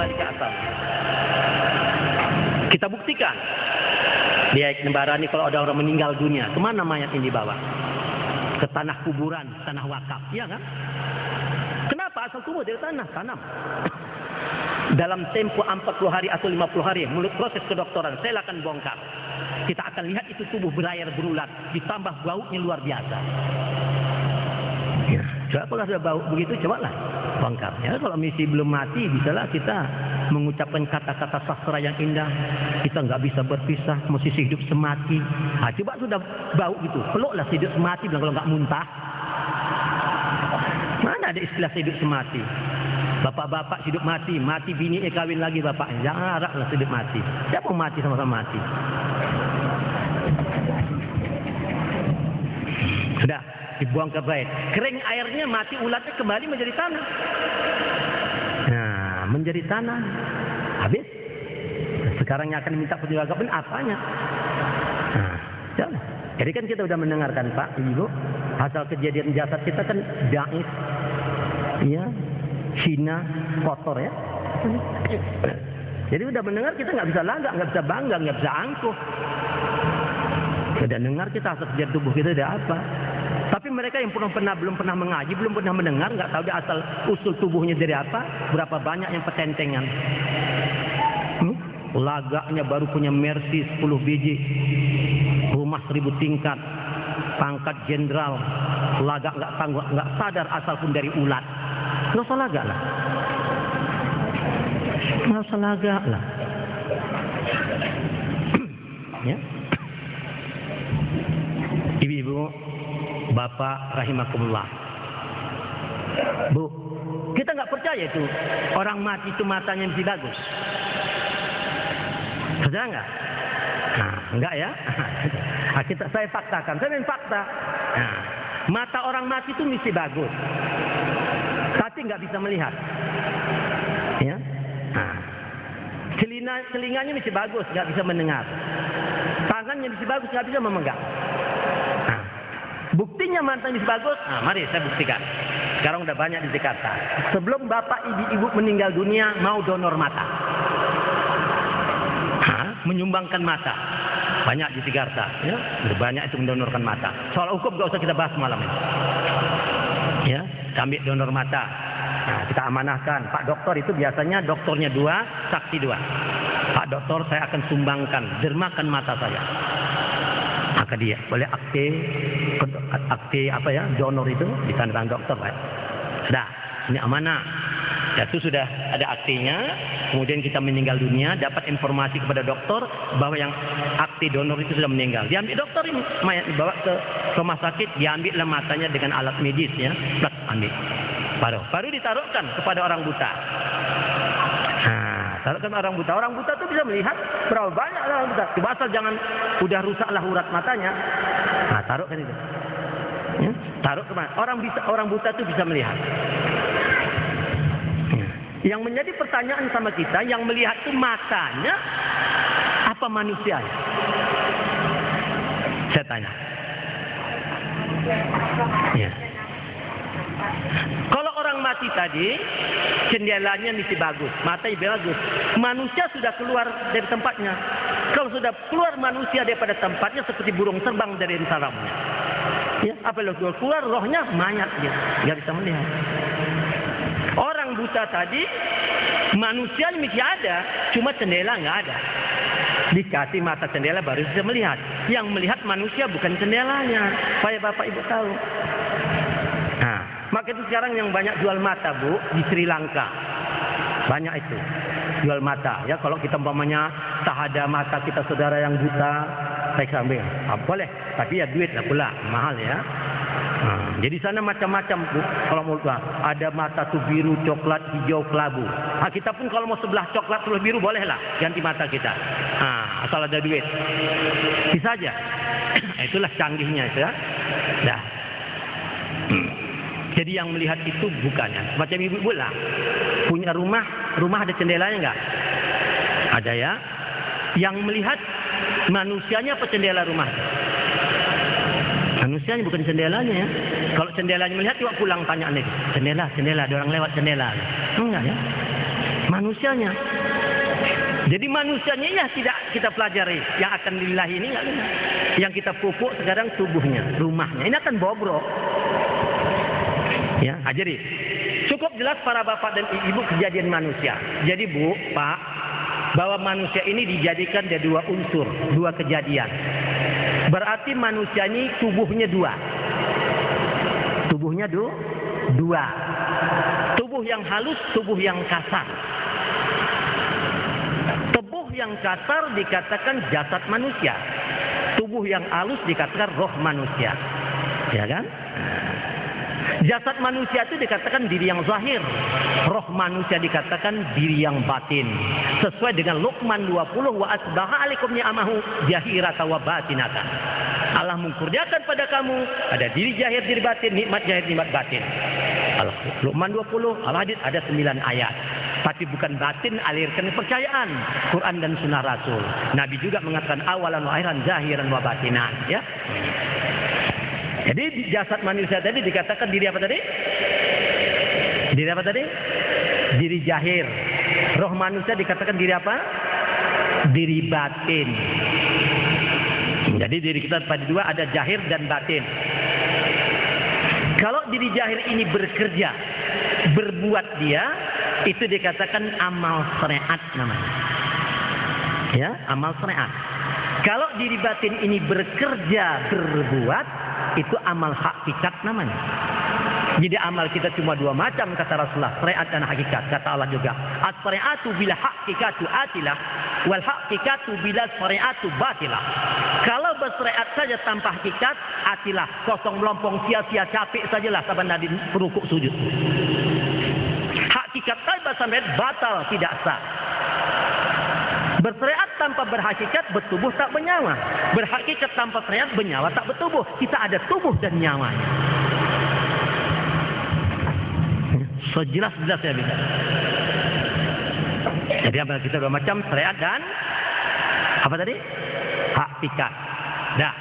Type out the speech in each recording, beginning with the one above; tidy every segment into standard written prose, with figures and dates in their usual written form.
kembali ke asal. Kita buktikan. Di Nembarani kalau ada orang meninggal dunia, kemana mayat ini dibawa? Ke tanah kuburan, tanah wakaf, ya kan? Kenapa asal tubuh dari tanah? Tanam. Dalam tempo 40 hari atau 50 hari, menurut proses kedokteran, saya akan bongkar. Kita akan lihat itu tubuh berair berulat, ditambah baunya luar biasa. Ya, coba kalau sudah bau begitu, cobalah bongkar. Ya, kalau misi belum mati, bisalah kita mengucapkan kata-kata sastra yang indah. Kita nggak bisa berpisah, mesti hidup semati. Nah, coba sudah bau gitu, peluklah hidup semati, bilang kalau nggak muntah. Mana ada istilah hidup semati? Bapak-bapak hidup mati, mati bininya kawin lagi bapaknya. Jangan haraplah hidup mati. Siapa mau mati sama-sama mati? Sudah dibuang ke bait. Kering airnya, mati ulatnya, kembali menjadi tanah. Nah, menjadi tanah. Habis. Sekarang yang akan minta pertanggungjawaban apanya? Nah, jalan. Jadi kan kita sudah mendengarkan Pak, Ibu, asal kejadian jasad kita kan daif, ya, hina, kotor ya. Jadi udah mendengar kita nggak bisa lagak, nggak bisa bangga, nggak bisa angkuh. Sudah dengar kita asal kejadian tubuh kita ada apa. Tapi mereka yang belum pernah mengaji, belum pernah mendengar, nggak tahu dia asal usul tubuhnya dari apa, berapa banyak yang petentengan. Lagaknya baru punya Mercy 10 biji, rumah 1000 tingkat, pangkat jenderal, lagak nggak tangguh, nggak sadar asal pun dari ulat. Nggak usah lagak lah. Nggak usah lagak lah. Ya. Ibu-ibu, bapak rahimakumullah. Bu, kita nggak percaya itu orang mati itu matanya mesti bagus. Percaya nggak? Nah, enggak ya? Nah, saya faktakan, saya main fakta. Nah, mata orang mati itu mesti bagus, tapi nggak bisa melihat. Ya, nah, telinganya mesti bagus, nggak bisa mendengar. Tangannya mesti bagus, nggak bisa memegang. Nah, buktinya matanya mesti bagus. Nah, mari saya buktikan. Sekarang udah banyak di Jakarta. Sebelum bapak ibu meninggal dunia, mau donor mata. Menyumbangkan mata. Banyak di Jakarta, ya. Banyak itu mendonorkan mata. Soal hukum gak usah kita bahas malam ini. Ya, kami donor mata. Nah, kita amanahkan. Pak dokter itu biasanya dokternya 2, saksi 2. Pak dokter, saya akan sumbangkan, dermakan mata saya. Maka dia boleh akte apa ya, donor itu ditandatangani dokter, Pak. Sudah, ini amanah. Ya, itu sudah ada aktenya. Kemudian kita meninggal dunia, dapat informasi kepada dokter bahwa yang akte donor itu sudah meninggal. Diambil dokter ini, mayat dibawa ke rumah sakit, diambillah matanya dengan alat medis ya, plus ambil. Baru ditaruhkan kepada orang buta. Nah, taruhkan orang buta. Orang buta itu bisa melihat berapa banyak orang buta. Coba asal jangan udah rusaklah urat matanya. Nah, taruhkan itu. Ya, taruh kemana? Orang buta itu bisa melihat. Yang menjadi pertanyaan sama kita, yang melihat itu matanya apa manusianya? Saya tanya. Ya. Kalau orang mati tadi, jendelanya mesti bagus, matanya bagus. Manusia sudah keluar dari tempatnya. Kalau sudah keluar manusia daripada tempatnya seperti burung terbang dari sarangnya. Ya, apabila keluar rohnya mayat dia, nggak bisa melihat. Orang buta tadi, manusia mesti ada, cuma jendela nggak ada. Dikasih mata jendela baru bisa melihat. Yang melihat manusia bukan jendelanya, supaya bapak ibu tahu. Nah, maka itu sekarang yang banyak jual mata, Bu, di Sri Lanka. Banyak itu, jual mata. Ya, kalau kita umpamanya tak ada mata kita saudara yang buta, saya ambil. Boleh, tapi ya duit lah pula, mahal ya. Nah, jadi sana macam-macam, Bu. Kalau mau ada mata tuh biru, coklat, hijau, kelabu. Nah, kita pun kalau mau sebelah coklat, sebelah biru bolehlah ganti mata kita. Nah, asal ada duit. Bisa aja. Itulah canggihnya ya. Nah. Jadi yang melihat itu bukannya. Macam ibu-ibu lah. Punya rumah ada jendelanya enggak? Ada ya. Yang melihat manusianya apa jendela rumah? Manusianya bukan jendelanya ya. Kalau jendelanya melihat, coba pulang tanya lagi. Jendela, ada orang lewat jendela. Enggak ya. Manusianya. Jadi manusianya ya tidak kita pelajari. Yang akan lillahi ini enggak benar. Yang kita pupuk sekarang tubuhnya, rumahnya. Ini akan bobrok. Ya, jadi cukup jelas para bapak dan ibu kejadian manusia. Jadi Bu, Pak, bahwa manusia ini dijadikan dari dua unsur, dua kejadian. Berarti manusia ini tubuhnya dua. Tubuhnya dua. Tubuh yang halus, tubuh yang kasar. Tubuh yang kasar dikatakan jasad manusia. Tubuh yang halus dikatakan roh manusia. Ya kan? Jasad manusia itu dikatakan diri yang zahir. Roh manusia dikatakan diri yang batin. Sesuai dengan Luqman 20, wa asbaha alaikum ni'amahu zahiratan wa batinatan. Allah mengkurniakan pada kamu ada diri zahir, diri batin, nikmat zahir, nikmat batin. Luqman 20, Al-Hadid ada 9 ayat. Tapi bukan batin, alirkan kepercayaan. Quran dan sunnah Rasul. Nabi juga mengatakan awalan wa akhiran zahiran wa batinan. Ya. Jadi jasad manusia tadi dikatakan diri apa tadi? Diri apa tadi? Diri zahir. Roh manusia dikatakan diri apa? Diri batin. Jadi diri kita pada dua ada zahir dan batin. Kalau diri zahir ini bekerja, berbuat dia, itu dikatakan amal syariat namanya. Ya, amal syariat. Kalau diri batin ini bekerja, berbuat, itu amal hakikat namanya. Jadi amal kita cuma dua macam kata Rasulullah, syariat dan hakikat. Kata Allah juga, as-syari'atu bila hakikatu atilah, wal hakikatu bila syari'atu batilah. Kalau bersyariat saja tanpa hakikat, atilah, kosong melompong, sia-sia, capek sajalah saban nadi perukuk sujud. Hakikat tanpa syariat batal, tidak sah. Bersyariat tanpa berhakikat, bertubuh tak bernyawa. Berhakikat tanpa syariat, bernyawa tak bertubuh. Kita ada tubuh dan nyawanya. Sejelas-jelas ya bisa. Jadi amal kita dua macam, syariat dan apa tadi? Hakikat. Dah.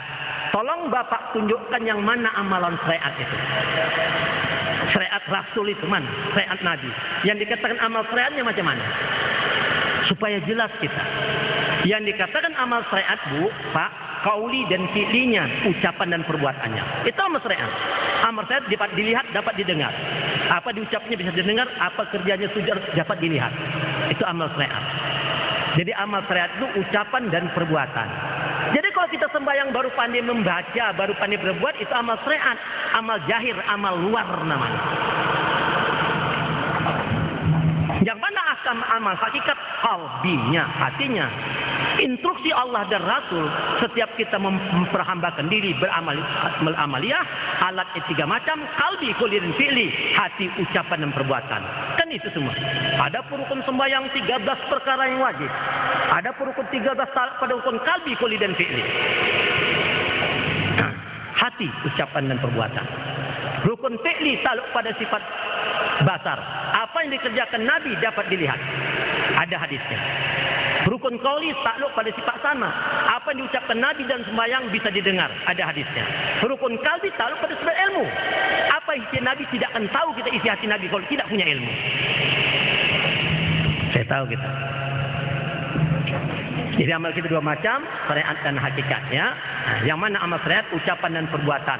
Tolong Bapak tunjukkan yang mana amalan syariat itu. Syariat Rasul itu mana? Syariat Nabi. Yang dikatakan amal syariatnya macam mana? Supaya jelas kita. Yang dikatakan amal syariat Bu, Pak, kauli dan fi'linya, ucapan dan perbuatannya. Itu amal syariat. Amal syariat dapat dilihat, dapat didengar. Apa diucapnya bisa didengar, apa kerjanya sujud dapat dilihat. Itu amal syariat. Jadi amal syariat itu ucapan dan perbuatan. Jadi kalau kita sembahyang baru pandai membaca, baru pandai berbuat, itu amal syariat. Amal zahir, amal luar namanya. Yang mana amal hakikat? Qalbinya, hatinya. Instruksi Allah dan Rasul, setiap kita memperhambakan diri beramaliyah, alat 3 macam, qalbi, qawli dan fi'li, hati, ucapan dan perbuatan. Kan itu semua. Ada rukun sembahyang 13 perkara yang wajib. Ada rukun 13 pada rukun qalbi, qawli dan fi'li. Hati, ucapan dan perbuatan. Rukun fi'li takluk pada sifat basar. Apa yang dikerjakan Nabi dapat dilihat. Ada hadisnya. Rukun qauli takluk pada sifat sama. Apa yang diucapkan Nabi dan sembahyang bisa didengar. Ada hadisnya. Rukun qalbi takluk pada sifat ilmu. Apa isi Nabi tidak akan tahu kita isi hati Nabi kalau tidak punya ilmu. Saya tahu kita. Jadi amal kita dua macam, syariat dan hakikat ya. Nah, yang mana amal syariat ucapan dan perbuatan.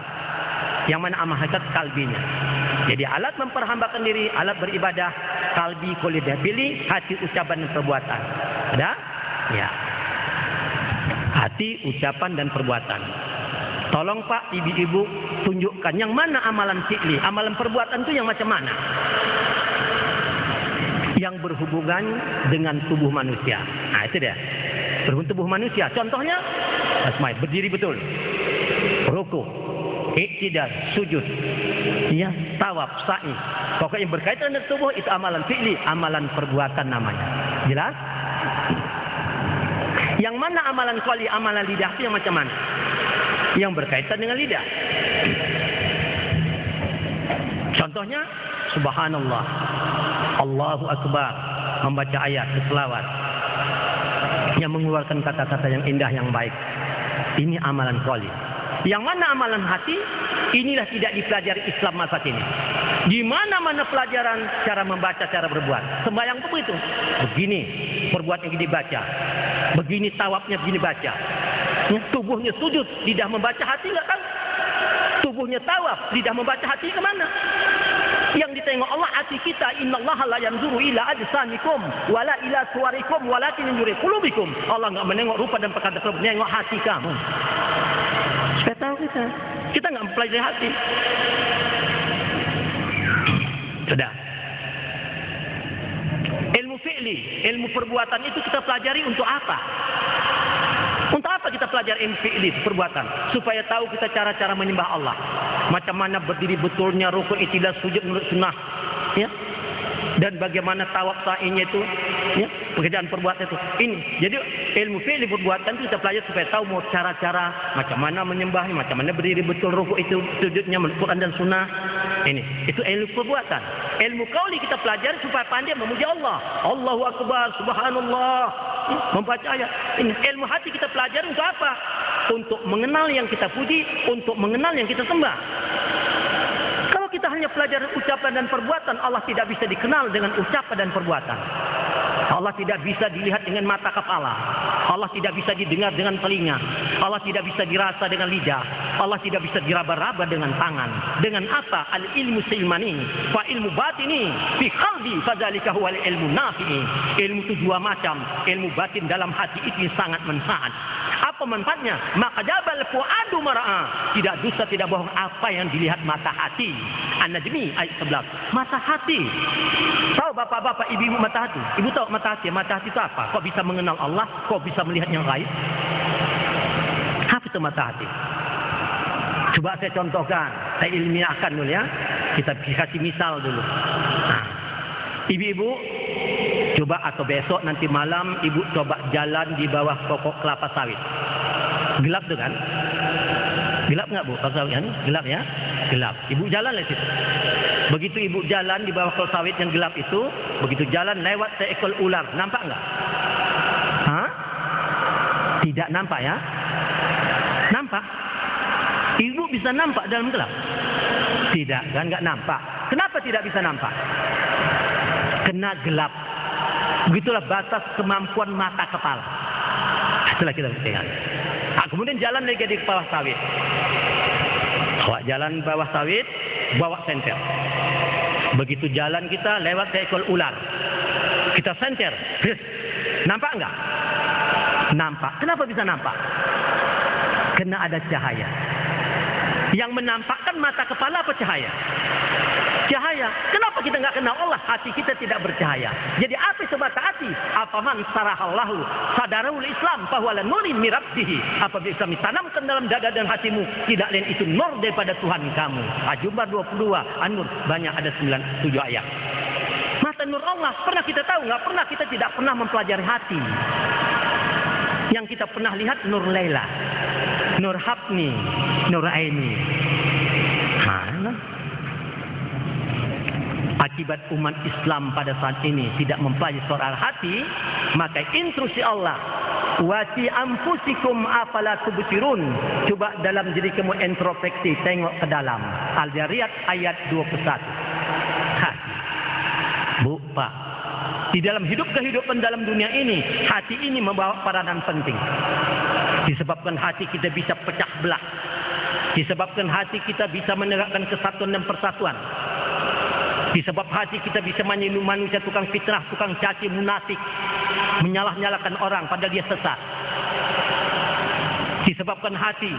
Yang mana amal hakikat kalbinya. Jadi alat memperhambakan diri, alat beribadah, kalbi, qawli dan fi'li, hati, ucapan dan perbuatan. Ada? Ya. Hati, ucapan dan perbuatan. Tolong Pak, ibu-ibu tunjukkan yang mana amalan fi'li, amalan perbuatan itu yang macam mana? Yang berhubungan dengan tubuh manusia. Nah, itu dia. Berhubungan tubuh manusia. Contohnya, asma, berdiri betul. Ruku, iktidal, sujud. Ya, tawaf, sa'i. Pokoknya berkaitan dengan tubuh itu amalan fi'li, amalan perbuatan namanya. Jelas? Yang mana amalan qauli, amalan lidah itu yang macam mana? Yang berkaitan dengan lidah. Contohnya, subhanallah, Allahu Akbar, membaca ayat, selawat, yang mengeluarkan kata-kata yang indah, yang baik. Ini amalan qauli. Yang mana amalan hati? Inilah tidak dipelajari Islam masa kini. Di mana-mana pelajaran cara membaca, cara berbuat. Sembahyang itu begitu. Begini perbuatnya gini baca. Begini tawafnya begini baca. Tubuhnya sujud, lidah membaca, hati enggak tahu. Tubuhnya tawaf, lidah membaca, hati kemana? Yang ditengok Allah hati kita. Innallaha la yanzuru ila ajsamikum wala ila suwarikum walakin yanzuru qulubikum. Allah enggak menengok rupa dan perkara tersebut, menengok hati kamu. Supaya tahu kita enggak mempelajari hati. Sudah. Ilmu fi'li, ilmu perbuatan itu kita pelajari untuk apa? Untuk apa kita pelajari ilmu fi'li, perbuatan? Supaya tahu kita cara-cara menyembah Allah. Macam mana berdiri betulnya, rukun, i'tidal, sujud menurut sunnah. Ya. Dan bagaimana tawaf sa'inya itu, ya, pekerjaan perbuatan itu. Ini. Jadi ilmu fi'li perbuatan itu kita pelajari supaya tahu mau cara-cara macam mana menyembahnya, macam mana berdiri betul, rukun itu, sujudnya menurut Quran dan sunnah. Ini, itu ilmu perbuatan. Ilmu qauli kita pelajari supaya pandai memuji Allah. Allahu Akbar, Subhanallah. Membaca ayat. Ini ilmu hati kita pelajari untuk apa? Untuk mengenal yang kita puji, untuk mengenal yang kita sembah. Kalau kita hanya pelajari ucapan dan perbuatan, Allah tidak bisa dikenal dengan ucapan dan perbuatan. Allah tidak bisa dilihat dengan mata kepala. Allah tidak bisa didengar dengan telinga. Allah tidak bisa dirasa dengan lidah. Allah tidak bisa diraba-raba dengan tangan. Dengan apa? Al-ilmu silmani. Fa ilmu batini. Fi qalbi. Fadzalika huwal ilmu nafi'i. Ilmu itu dua macam. Ilmu batin dalam hati itu sangat manfaat. Apa manfaatnya? Maka jabal fuadu mara'a. Tidak dusta, tidak bohong apa yang dilihat mata hati. An-Najmi ayat 11. Mata hati. Tahu bapak-bapak, ibu-ibu mata hati? Ibu tahu mata hati? Mata hati itu apa? Kok bisa mengenal Allah? Kok bisa melihat yang lain? Apa itu mata hati? Coba saya contohkan. Saya ilmiahkan dulu ya. Kita kasih misal dulu. Nah, ibu-ibu coba atau besok nanti malam ibu coba jalan di bawah pokok kelapa sawit. Gelap tuh kan? Gelap nggak bu? Kelapa sawit kan? Gelap ya? Gelap. Ibu jalan lah situ. Begitu ibu jalan di bawah kelapa sawit yang gelap itu, begitu jalan lewat seekor ular, nampak nggak? Hah? Tidak nampak ya? Nampak? Ibu bisa nampak dalam gelap? Tidak, kan nggak nampak. Kenapa tidak bisa nampak? Kena gelap. Begitulah batas kemampuan mata kepala. Setelah kita bertengah. Nah, kemudian jalan lagi di bawah sawit. Bawa jalan bawah sawit, bawa senter. Begitu jalan kita lewat seekor ular. Kita senter. Nampak enggak? Nampak. Kenapa bisa nampak? Karena ada cahaya. Yang menampakkan mata kepala apa cahaya? Cahaya. Kenapa kita enggak kenal Allah? Hati kita tidak bercahaya. Jadi apa itu mata hati? Apaman sarahallahu sadarul Islam bahwa la nurin mirabdihi. Apabila Islam ditanamkan dalam dada dan hatimu, tidak lain itu nur daripada Tuhan kamu. Al-Jum'ah 22 An-Nur, banyak ada 7 ayat. Mata nur Allah pernah kita tahu nggak? Pernah kita tidak pernah mempelajari hati. Yang kita pernah lihat nur Laila, nur Hafni, nur Aini. Akibat umat Islam pada saat ini tidak mempelajari soal hati, maka intrusi Allah. Wa fi anfusikum afala tubsirun. Coba dalam diri kamu introspeksi, tengok ke dalam. Al-Zariyat ayat 21. Hati. Bu, Pak. Di dalam kehidupan dalam dunia ini, hati ini membawa peranan penting. Disebabkan hati kita bisa pecah belah. Disebabkan hati kita bisa menegakkan kesatuan dan persatuan. Disebab hati kita bisa menyinggung manusia tukang fitnah, tukang caci, munafik, menyalah-nyalakan orang padahal dia sesat. Disebabkan hati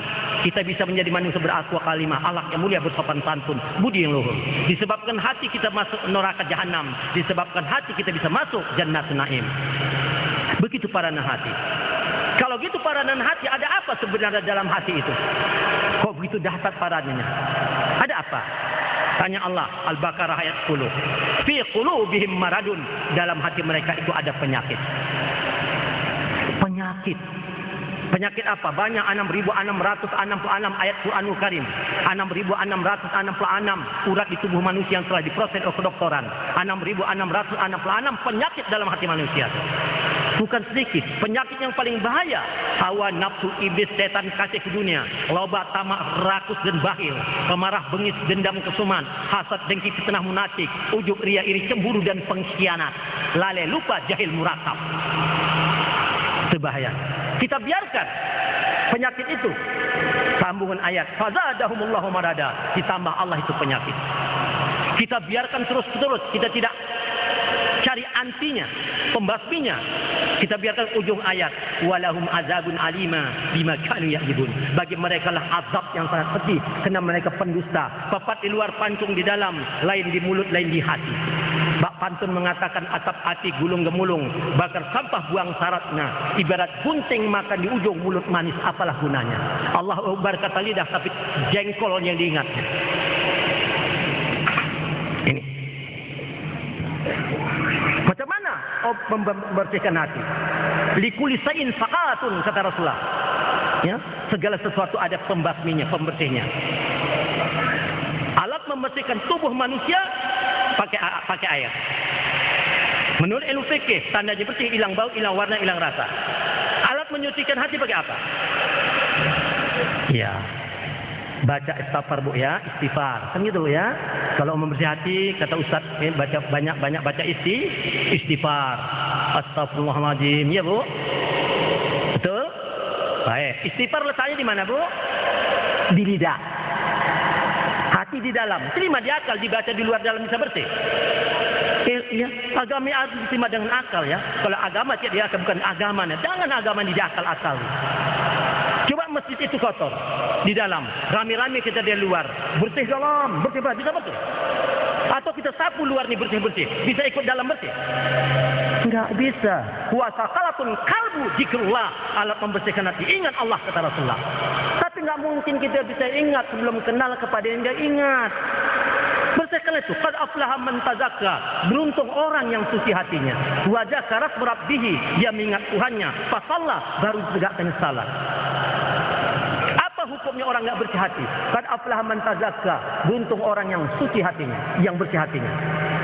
kita bisa menjadi manusia berakhlak kalimah, akhlak yang mulia, bersopan santun, budi yang luhur. Disebabkan hati kita masuk neraka jahanam. Disebabkan hati kita bisa masuk jannatun naim. Begitu peranan hati. Kalau gitu peranan hati, ada apa sebenarnya dalam hati itu? Kok begitu dahsyat paranannya? Ada apa? Tanya Allah, Al-Baqarah ayat 10. Fi qulubihim maradun. Dalam hati mereka itu ada penyakit. Penyakit. Penyakit apa? Banyak 6.666 ayat Quranul Karim. 6.666 urat di tubuh manusia yang telah diproses oleh kedokteran. 6.666 penyakit dalam hati manusia. Bukan sedikit. Penyakit yang paling bahaya, hawa nafsu, iblis, setan, kasih ke dunia, loba, tamak, rakus dan bahil, pemarah, bengis, dendam, kesuman, hasad, dengki, fitnah, munafik, ujub, ria, iri, cemburu dan pengkhianat, lalai, lupa, jahil, murakab. Itu bahaya. Kita biarkan penyakit itu. Sambungan ayat, fazadahumullahu marada, ditambah Allah itu penyakit. Kita biarkan terus-terus, kita tidak cari antinya, pembasminya. Kita biarkan ujung ayat, walahum azabun alima bima kanu yakzibun. Bagi mereka lah azab yang sangat pedih karena mereka pendusta. Papat di luar, pancung di dalam, lain di mulut, lain di hati. Bak pantun mengatakan atap hati gulung gemulung, bakar sampah buang syaratnya, ibarat gunting makan di ujung mulut manis, apalah gunanya. Allah Akbar kata lidah tapi jengkol yang diingatnya. Ini macam mana membersihkan hati? Likuli sayin faqatun, kata Rasulullah. Ya, segala sesuatu ada pembasminya, pembersihnya. Alat membersihkan tubuh manusia pakai air. Menurut ilmu fikih, tandanya bersih, hilang bau, hilang warna, hilang rasa. Alat menyucikan hati pakai apa? Ya, baca istighfar bu ya, istighfar. Kan gitu ya. Kalau membersih hati, kata Ustaz, baca banyak baca istighfar. Astagfirullahaladzim, ya bu. Betul? Baik. Istighfar letaknya di mana bu? Di lidah. Hati di dalam. Terima di akal, dibaca di luar dalam bisa bersih. Ya, agama harus diterima dengan akal ya. Kalau agama tidak diakal, bukan agama. Jangan agama di akal-akal. Coba masjid itu kotor di dalam, rame-rame kita di luar, bersih dalam, bersih bisa betul? Atau kita sapu luar nih bersih-bersih, bisa ikut dalam bersih? Enggak bisa. Kuasa kalatun kalbu zikrullah, alat membersihkan hati, ingat Allah kata Rasulullah. Tapi enggak mungkin kita bisa ingat sebelum kenal kepada yang dia ingat. Bersihkan itu. Qad aflaha man tazakka. Beruntung orang yang suci hatinya. Wa dzakara rabbih, dia mengingat Tuhannya. Fa shalla, baru tegakkan salat. Apa hukumnya orang enggak bersih hati? Qad aflaha man tazakka. Beruntung orang yang suci hatinya, yang bersih hatinya.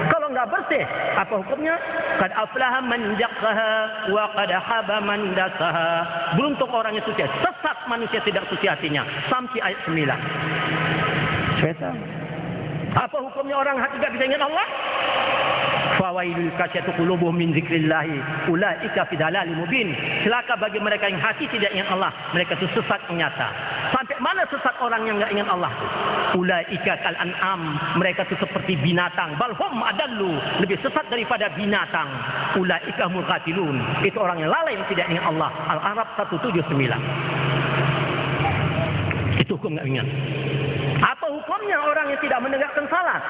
Kalau enggak bersih, apa hukumnya? Qad aflaha man zakkaha wa qad haba man dasaha. Beruntung orang yang suci. Sesat manusia tidak suci hatinya. Sampai ayat 9. Syaitan. Apa hukumnya orang hati tidak bisa ingat Allah? Fawailul kasyatu qulubuhum min dzikrillah ulaika fi dalalin mubin. Celaka bagi mereka yang hati tidak ingat Allah, mereka itu sesat yang nyata. Sampai mana sesat orang yang enggak ingat Allah itu? Ulaika kal an'am, mereka itu seperti binatang. Balhum adallu, lebih sesat daripada binatang. Ulaika mulqatilun, itu orang yang lalai yang tidak ingat Allah. Al-Arab 179. Itu hukum enggak ingat. Apa hukumnya orang yang tidak menegakkan salat?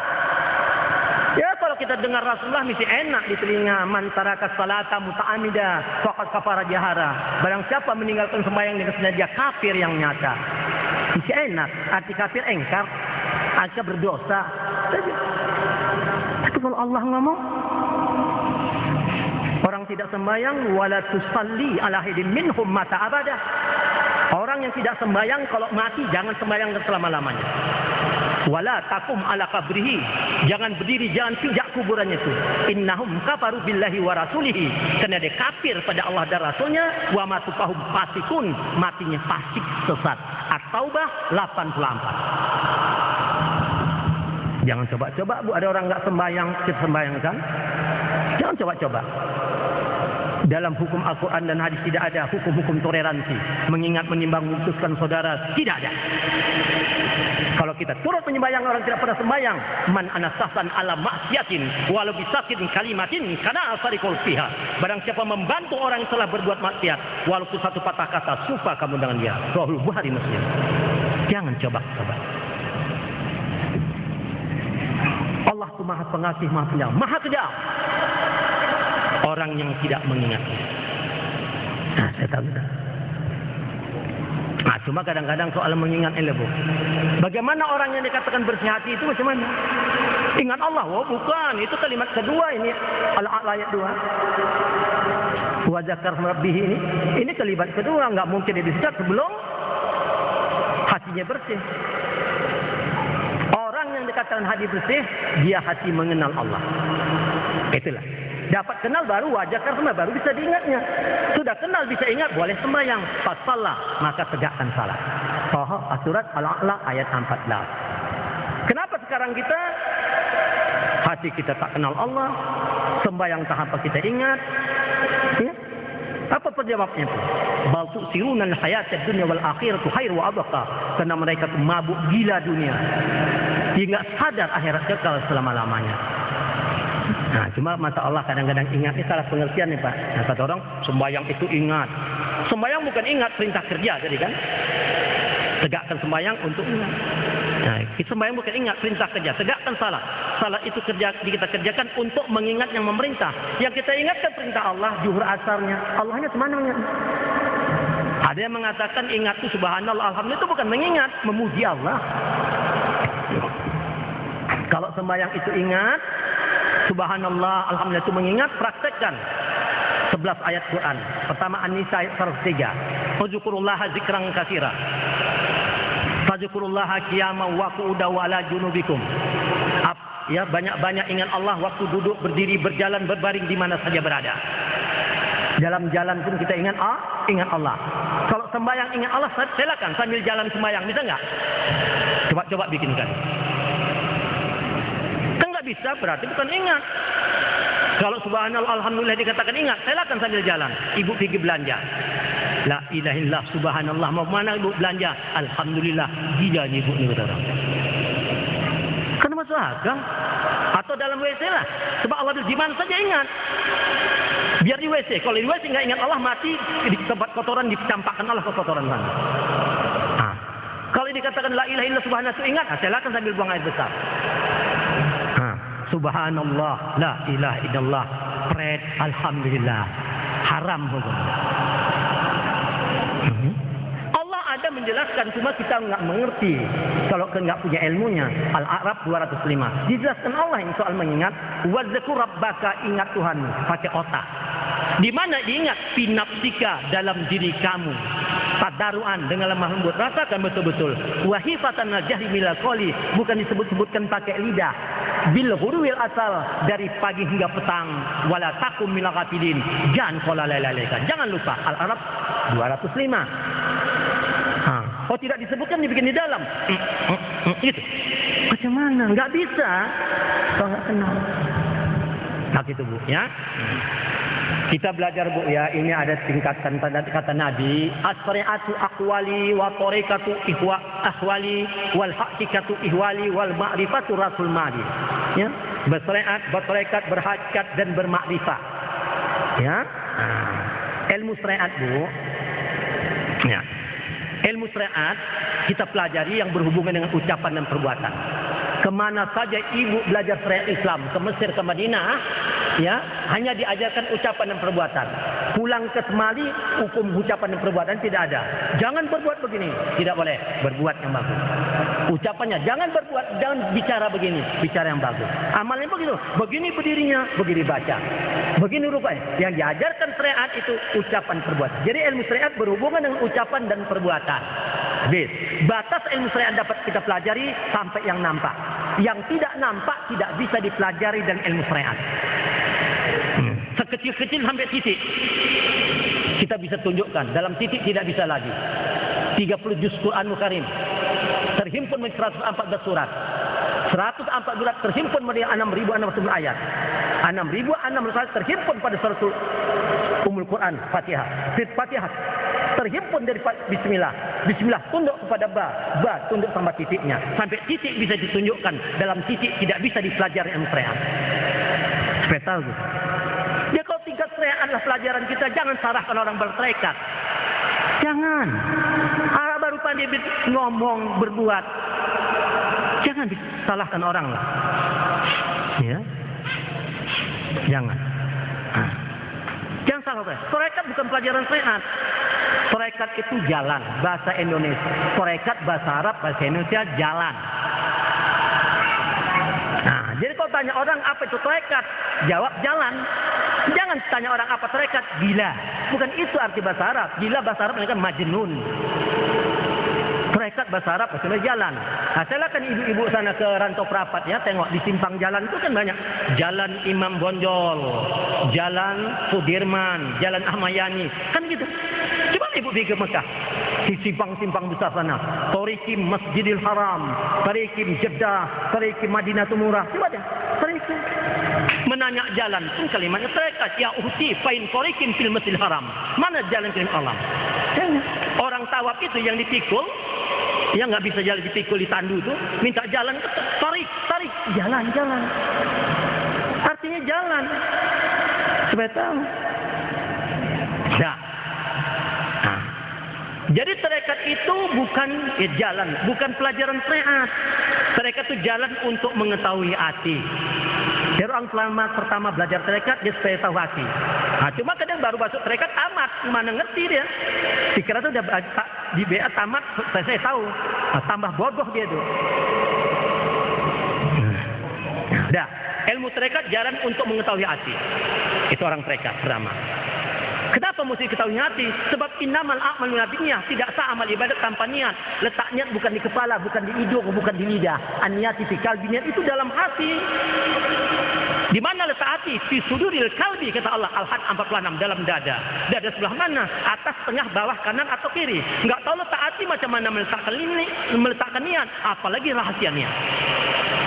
Ya kalau kita dengar Rasulullah mesti enak di telinga. Man taraka salata muta'amida faqad kafara jahara. Barang siapa meninggalkan sembahyang dengan sengaja, kafir yang nyata. Mesti enak. Arti kafir engkar, arti berdosa. Tapi kalau Allah ngomong, orang tidak sembahyang wala tusalli ala ahadin minhum mata abada. Orang yang tidak sembahyang kalau mati jangan sembahyang selama-lamanya. Wala takum ala qabrihi, jangan berdiri, jangan pijak kuburannya itu. Innahum kafaru billahi wa rasulihi, karena dia kafir pada Allah dan Rasulnya. Wa matufahum fasikun, matinya fasik sesat. At-Taubah 84. Jangan coba-coba bu, ada orang enggak sembahyang, kita sembahyangkan. Jangan coba-coba. Dalam hukum Al-Quran dan hadis tidak ada hukum-hukum toleransi. Mengingat, menimbang, memutuskan saudara. Tidak ada. Kalau kita turut menyembayang orang tidak pernah sembayang. Man anasahsan ala maksiatin walau bisakin kalimatin kana asarikul fiha. Barang siapa membantu orang yang telah berbuat maksiat, walaupun satu patah kata, suka kamu dengan dia. Sahih Bukhari Muslim. Jangan coba-coba. Allah itu maha pengasih, maha penyayang, maha kejam. Orang yang tidak mengingatnya. Nah, saya tahu. Nah, cuma kadang-kadang soal mengingat ilmu. Bagaimana orang yang dikatakan bersih hati itu macam mana? Ingat Allah. Oh, bukan. Itu kalimat kedua ini. Al-A'la ayat 2. Wa zakar rabbih ini. Ini kalimat kedua. Enggak mungkin dia bisa sebelum hatinya bersih. Orang yang dikatakan hati bersih, dia hati mengenal Allah. Itulah. Dapat kenal baru wajah karena baru bisa diingatnya. Sudah kenal bisa ingat boleh sembahyang. Pas salat maka tegakkan salat. Surat Al-A'la ayat 14. Kenapa sekarang kita hati kita tak kenal Allah, sembahyang tak apa kita ingat? Ya? Apa penjawabnya itu? Bal tu'siruna al-hayatad dunya wal akhiratu khairu wa abqa. Karena mereka itu mabuk gila dunia. Hingga sadar akhirat kekal selama-lamanya. Nah, cuma masalah kadang-kadang ingat ini salah pengertian nih Pak. Nah, kata orang sembahyang itu ingat. Sembahyang bukan ingat, perintah kerja jadi kan. Tegakkan sembahyang untuk ingat. Nah, sembahyang bukan ingat, perintah kerja. Tegakkan salat. Salat itu kita kerjakan untuk mengingat yang memerintah. Yang kita ingatkan perintah Allah, zuhur asarnya. Allahnya kemana? Ada yang mengatakan ingat itu subhanallah, alhamdulillah itu bukan mengingat, memuji Allah. Kalau sembahyang itu ingat, subhanallah, alhamdulillah itu mengingat, praktekkan 11 ayat Quran. Pertama An-Nisa ayat 103. Uzkurullaha zikran katsira. Fadzkurullaha qiyaman wa qu'udan wa ala junubikum. Ya, banyak-banyak ingat Allah waktu duduk, berdiri, berjalan, berbaring di mana saja berada. Dalam jalan pun kita ingat Allah. Kalau sembahyang ingat Allah, silakan sambil jalan sembahyang, bisa enggak? Coba bikinkan. Enggak bisa, berarti bukan ingat. Kalau subhanallah alhamdulillah dikatakan ingat, silakan sambil jalan. Ibu pergi belanja. La ilaha illallah subhanallah, mau mana ibu belanja? Alhamdulillah, gila ibu ni kata orang. Kan masuk akal. Atau dalam WC lah. Sebab Allah di mana saja ingat. Biar di WC. Kalau di WC enggak ingat Allah, mati di tempat kotoran dicampakkan Allah ke kotoran sana. Nah, kalau dikatakan la ilaha illallah subhanallah itu ingat, silakan sambil buang air besar. Subhanallah, la ilaha illallah, pret, alhamdulillah, haram hukumnya. Allah ada menjelaskan, cuma kita nggak mengerti. Kalau nggak punya ilmunya. Al-A'raf 205. Dijelaskan Allah yang soal mengingat. Wadzkur rabbaka, ingat Tuhanmu, pakai otak. Di mana diingat? Fi nafsika, dalam diri kamu. Tadaruan dengan lemah lembut, rasakan betul-betul. Wahifatan al-jahri minal qawli, bukan disebut-sebutkan pakai lidah. Bil hurwil asal, dari pagi hingga petang. Wala takum minal ghafilin, jangan qala lalaika. Jangan lupa. Al-Arab 205. Oh, tidak disebutkan, dibikin di dalam. Gitu. Macam mana? Enggak bisa. Kalau enggak kenal. Nah, gitu Bu ya. Kita belajar Bu ya, ini ada tingkatan kata Nabi, as-sari'atu aqwali wa tariqatu ahwali wal haqiqatu ihwali wal ma'rifatu rasul mali. Ya, bersariat, bertarekat, berhakikat dan bermakrifat. Ya. Ilmu syariat Bu. Ya. Ilmu syariat kita pelajari yang berhubungan dengan ucapan dan perbuatan. Kemana saja ibu belajar syariat Islam, ke Mesir, ke Madinah, ya, hanya diajarkan ucapan dan perbuatan. Pulang ke Semali, hukum ucapan dan perbuatan tidak ada. Jangan berbuat begini, tidak boleh. Berbuat yang bagus. Ucapannya, jangan berbuat, jangan bicara begini, bicara yang bagus. Amalnya begitu, begini berdirinya, begini baca, begini rupanya. Yang diajarkan syariat itu ucapan perbuatan. Jadi ilmu syariat berhubungan dengan ucapan dan perbuatan. Habis. Batas ilmu syariat dapat kita pelajari sampai yang nampak. Yang tidak nampak tidak bisa dipelajari dan ilmu syariat. Sekecil-kecil sampai titik kita bisa tunjukkan, dalam titik tidak bisa lagi. 30 juz Quranul Karim terhimpun menjadi 114 surat. 104 surat terhimpun menjadi 6.600 ayat. 6.600 terhimpun pada surat Ummul Quran Fatihah. Fatihah terhimpun dari bismillah. Bismillah tunduk kepada ba tunduk sama titiknya. Sampai titik bisa ditunjukkan, dalam titik tidak bisa dipelajari ilmu syariat. Supaya tahu gitu. Ya kalau tingkat syariat adalah pelajaran kita, jangan salahkan orang bersyariat. Jangan. Baru pandai ngomong, berbuat. Jangan salahkan orang lah. Ya. Jangan. Jangan salahkan. Syariat bukan pelajaran syariat. Syariat itu jalan, bahasa Indonesia. Syariat bahasa Arab, bahasa Indonesia jalan. Nah, jadi kalau tanya orang apa itu syariat, jawab jalan. Jangan tanya orang apa syariat, gila. Bukan itu arti bahasa Arab. Gila bahasa Arab mereka majnun. Syariat Tarekat bahasa Arab maksudnya jalan. Nah, silakan ibu-ibu sana ke Rantau Perapat ya, tengok di simpang jalan itu kan banyak. Jalan Imam Bonjol, Jalan Sudirman, Jalan Ahmad Yani, kan gitu. Coba ibu pergi ke Mekah, di simpang-simpang besar sana, Tariqim Masjidil Haram, Tariqim Jeddah, Tariqim Madinatul Murah, coba deh, Tariqim. Menanya jalan pun kalimatnya tarekat. Ya uhti fain Tariqim fil Masjidil Haram. Mana jalan ke Allah? Orang tawaf itu yang dipikul, yang nggak bisa jalan dipikul di tandu itu, minta jalan ke tarik, jalan. Artinya jalan. Supaya tahu. Nah. Jadi tarekat itu bukan jalan, bukan pelajaran syariat. Tarekat itu jalan untuk mengetahui hati. Jadi orang pertama belajar tarekat dia supaya tahu hati. Nah, cuma kadang baru masuk tarekat tamat, mana ngerti dia. Pikiran itu udah di BA tamat, saya tahu. Nah, tambah bodoh dia tuh. Dah, ilmu tarekat jalan untuk mengetahui hati. Itu orang tarekat pertama. Kenapa mesti ketahui hati? Sebab innamal a'malu binniyah, tidak sah amal ibadat tanpa niat. Letak niat bukan di kepala, bukan di hidung, bukan di lidah. An-niyati fi qalbi, niat itu dalam hati. Di mana letak hati? Fi suduril qalbi, kata Allah Al-Had 46, dalam dada. Dada sebelah mana? Atas, tengah, bawah, kanan atau kiri? Enggak tahu letak hati macam mana meletakkan niat, apalagi rahasia niat.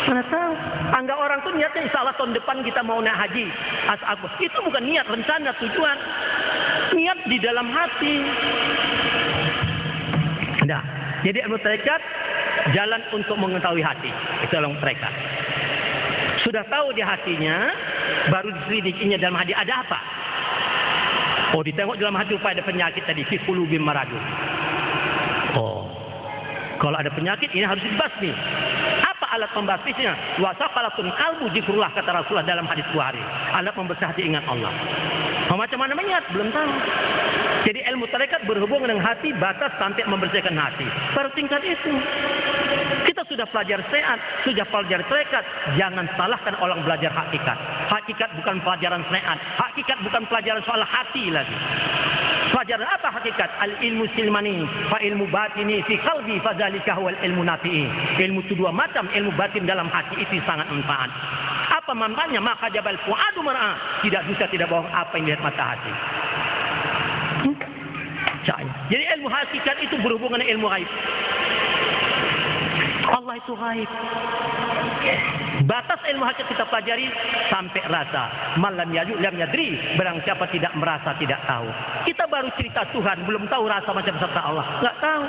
Mana tahu? Anggap orang tuh niatnya insyaallah tahun depan kita mau naik haji. Itu bukan niat, rencana, tujuan. Niat di dalam hati. Nah, jadi ilmu tarekat jalan untuk mengetahui hati. Itu ilmu tarekat. Sudah tahu di hatinya, baru diselidikinya dalam hati ada apa. Oh, ditengok dalam hati supaya ada penyakit tadi, fi qulubihim maradun. Oh, kalau ada penyakit ini harus dibasmi. Apa alat pembasmisnya? Wa saqalatun qalbu zikrullah, kata Rasulullah dalam hadis Bukhari. Alat pembasmi hati ingat Allah. Macam mana mengingat? Belum tahu. Jadi ilmu tarekat berhubungan dengan hati, batas sampai membersihkan hati. Baru tingkat itu. Kita sudah pelajar syariat, sudah pelajar tarekat. Jangan salahkan orang belajar hakikat. Hakikat bukan pelajaran syariat. Hakikat bukan pelajaran soal hati lagi. Pelajaran apa hakikat? Al-ilmu silmani, fa ilmu batini fi qalbi, fa dzalika huwal ilmu nafi'i. Ilmu itu dua macam, ilmu batin dalam hati itu sangat manfaat. Apa manfaatnya? Maka jabal fuadu mar'a, tidak bisa tidak bohong apa yang dilihat mata hati. Jadi ilmu hakikat itu berhubungan dengan ilmu ghaib. Allah itu ghaib. Batas ilmu hakikat kita pelajari sampai rasa. Malam yaju lam yadri, barang siapa tidak merasa tidak tahu. Kita baru cerita Tuhan, belum tahu rasa macam serta Allah. Enggak tahu.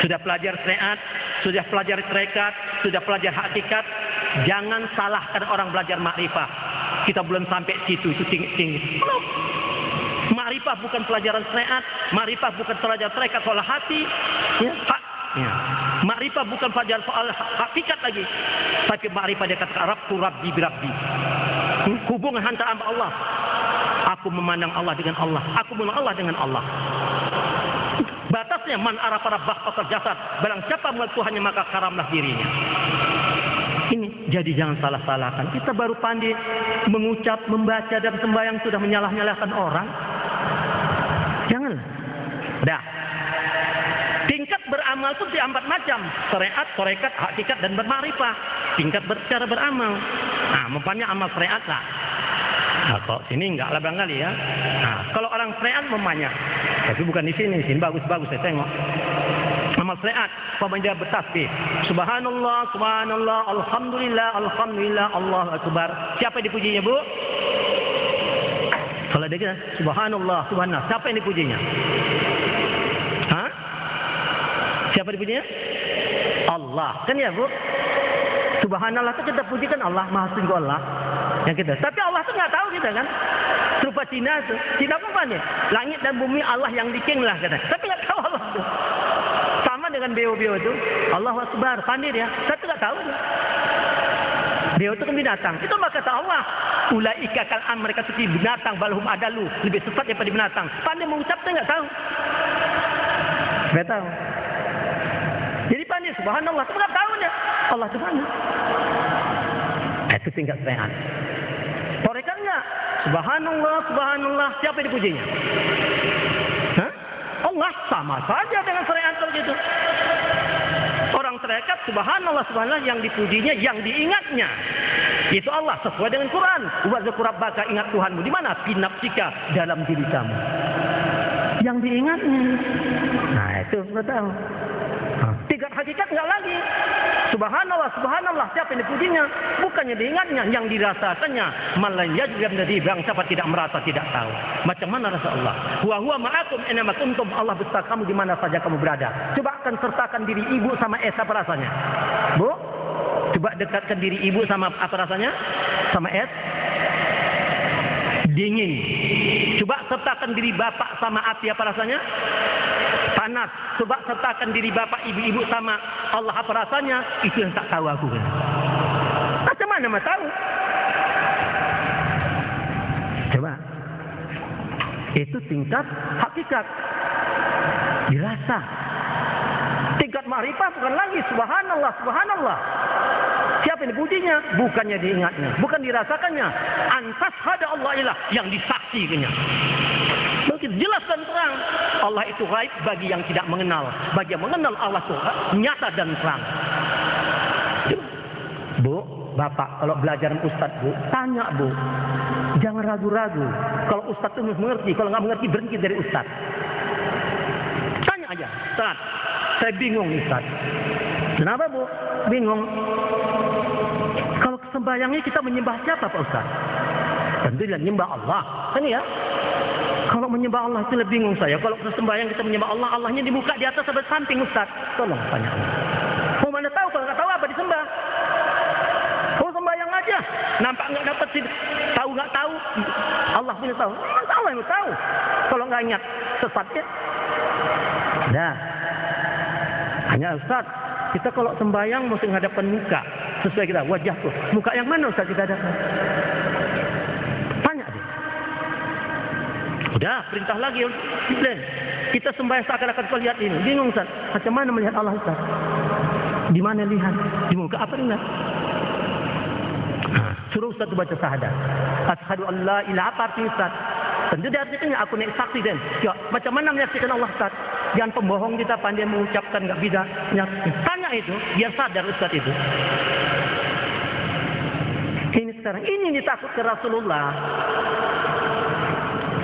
Sudah pelajar syariat, sudah pelajar tarekat, sudah pelajar hakikat, jangan salahkan orang belajar makrifah. Kita belum sampai situ, itu tinggi. Makrifah bukan pelajaran syariat, makrifah bukan pelajaran tarekat soal hati, ya. Makrifah bukan pelajaran soal hakikat lagi. Tapi makrifah dia kata Rabbu Rabbi Birabbi. Hubungan antara Allah. Aku memandang Allah dengan Allah, aku memandang Allah dengan Allah. Batasnya man arafa rabbah fasal jasad. Barang siapa mengenal Tuhannya maka karamlah dirinya. Ini jadi jangan salah-salahkan. Kita baru pandai mengucap, membaca dan sembahyang sudah menyalah-nyalahkan orang. Janganlah. Dah. Tingkat beramal pun di 4 macam. Syariat, tarekat, hakikat dan bermakrifah. Tingkat cara beramal. Nah, umpamanya amal syariat lah. Nah, kok sini enggak lah barangkali ya. Nah, kalau orang syariat memanya. Tapi bukan di sini bagus-bagus saya tengok. Amal syariat, apabila dia bertasbih, subhanallah, subhanallah, alhamdulillah, alhamdulillah, Allahu akbar. Siapa yang dipujinya, Bu? Kalau dia kata subhanallah, subhanallah, siapa yang dipujinya? Hah? Siapa dipujinya? Allah. Kan ya, Bu? Subhanallah itu kita pujikan Allah, Maha Tinggi Allah. Yang kita. Tapi Allah itu nggak tahu kita kan. Serupa Cina itu. Cina apa nih? Langit dan bumi Allah yang bikin lah kata. Tapi nggak tahu Allah itu. Sama dengan beo-beo itu. Allahu Akbar. Pandai dia. Tapi nggak tahu dia. Beo itu kan binatang. Itu maka kata Allah. Ulaika kal mereka seperti binatang. Balhum adalu. Lebih sesat daripada binatang. Pandai mengucapnya nggak tahu. Nggak tahu. Jadi pandai subhanallah. Tapi nggak tahu dia. Allah itu mana? Itu tingkat syariat. Tarekat enggak. Subhanallah, subhanallah. Siapa yang dipujinya? Hah? Allah. Sama saja dengan syariat begitu. Orang terikat subhanallah, subhanallah, yang dipujinya, yang diingatnya itu Allah sesuai dengan Quran. Wa dzkur rabbaka, ingat Tuhanmu di mana? Fi nafsika, dalam diri kamu. Yang diingatnya. Nah, itu sudah tahu. Tingkat hakikat enggak lagi. Subhanallah, subhanallah, siapa yang dipujinya? Bukannya diingatnya, yang dirasakannya. Malan yajib dari bangsa tidak merasa, tidak tahu. Macam mana rasa Allah? Wa huwa ma'akum aina ma kuntum, Allah beserta kamu di mana saja kamu berada. Coba akan sertakan diri ibu sama es, apa rasanya? Bu, coba dekatkan diri ibu sama apa rasanya? Sama es? Dingin. Coba sertakan diri bapak sama api, apa rasanya? Panas. Coba sertakan diri bapak, ibu-ibu sama Allah, apa rasanya? Itu yang tak tahu aku. Macam mana mau tahu? Coba. Itu tingkat hakikat. Dirasa. Tingkat ma'rifah bukan lagi subhanallah, subhanallah. Siapa yang dipujinya? Bukannya diingatnya, bukan dirasakannya. Antas hada Allah ilah, yang disaksikannya. Begitu jelas dan terang. Allah itu gaib bagi yang tidak mengenal. Bagi yang mengenal Allah itu nyata dan terang. Bu, bapak kalau belajar ustaz, bu, tanya bu. Jangan ragu-ragu. Kalau ustaz itu mengerti, kalau nggak mengerti berhenti dari ustaz. Tanya aja, ustaz. Saya bingung ustaz. Kenapa bu? Bingung. Kalau sembahyangnya kita menyembah siapa Pak Ustaz? Tentu dia menyembah Allah. Kan ya? Kalau menyembah Allah itu lebih bingung saya. Kalau sembahyang kita menyembah Allah, Allahnya di muka, di atas, atau samping Ustaz? Tolong tanya Allah. Mau mana tahu kalau nggak tahu apa disembah? Mau sembahyang aja. Nampak nggak dapat sih? Tahu nggak tahu? Allah punya tahu. Allah yang tahu. Kalau nggak ingat sesat ya. Dah. Hanya Ustaz, kita kalau sembahyang mesti menghadapkan muka. Sesuai kita, wajahku. Muka yang mana Ustaz kita hadapkan? Tanya dia. Udah, perintah lagi. Kita sembahyang seakan-akan kau lihat ini. Bingung Ustaz. Macam mana melihat Allah Ustaz? Di mana lihat? Di muka apa lihat? Suruh Ustaz baca syahadat. Asyhadu an la ilaha, apa artinya Ustaz? Tentu dia artinya aku naik saksi dan. Ya, macam mana menyaksikan Allah Ustaz? Jangan pembohong kita pandai mengucapkan enggak bisa. Tanya itu, biar sadar Ustaz itu. Ini sekarang, ini ditakut ke Rasulullah.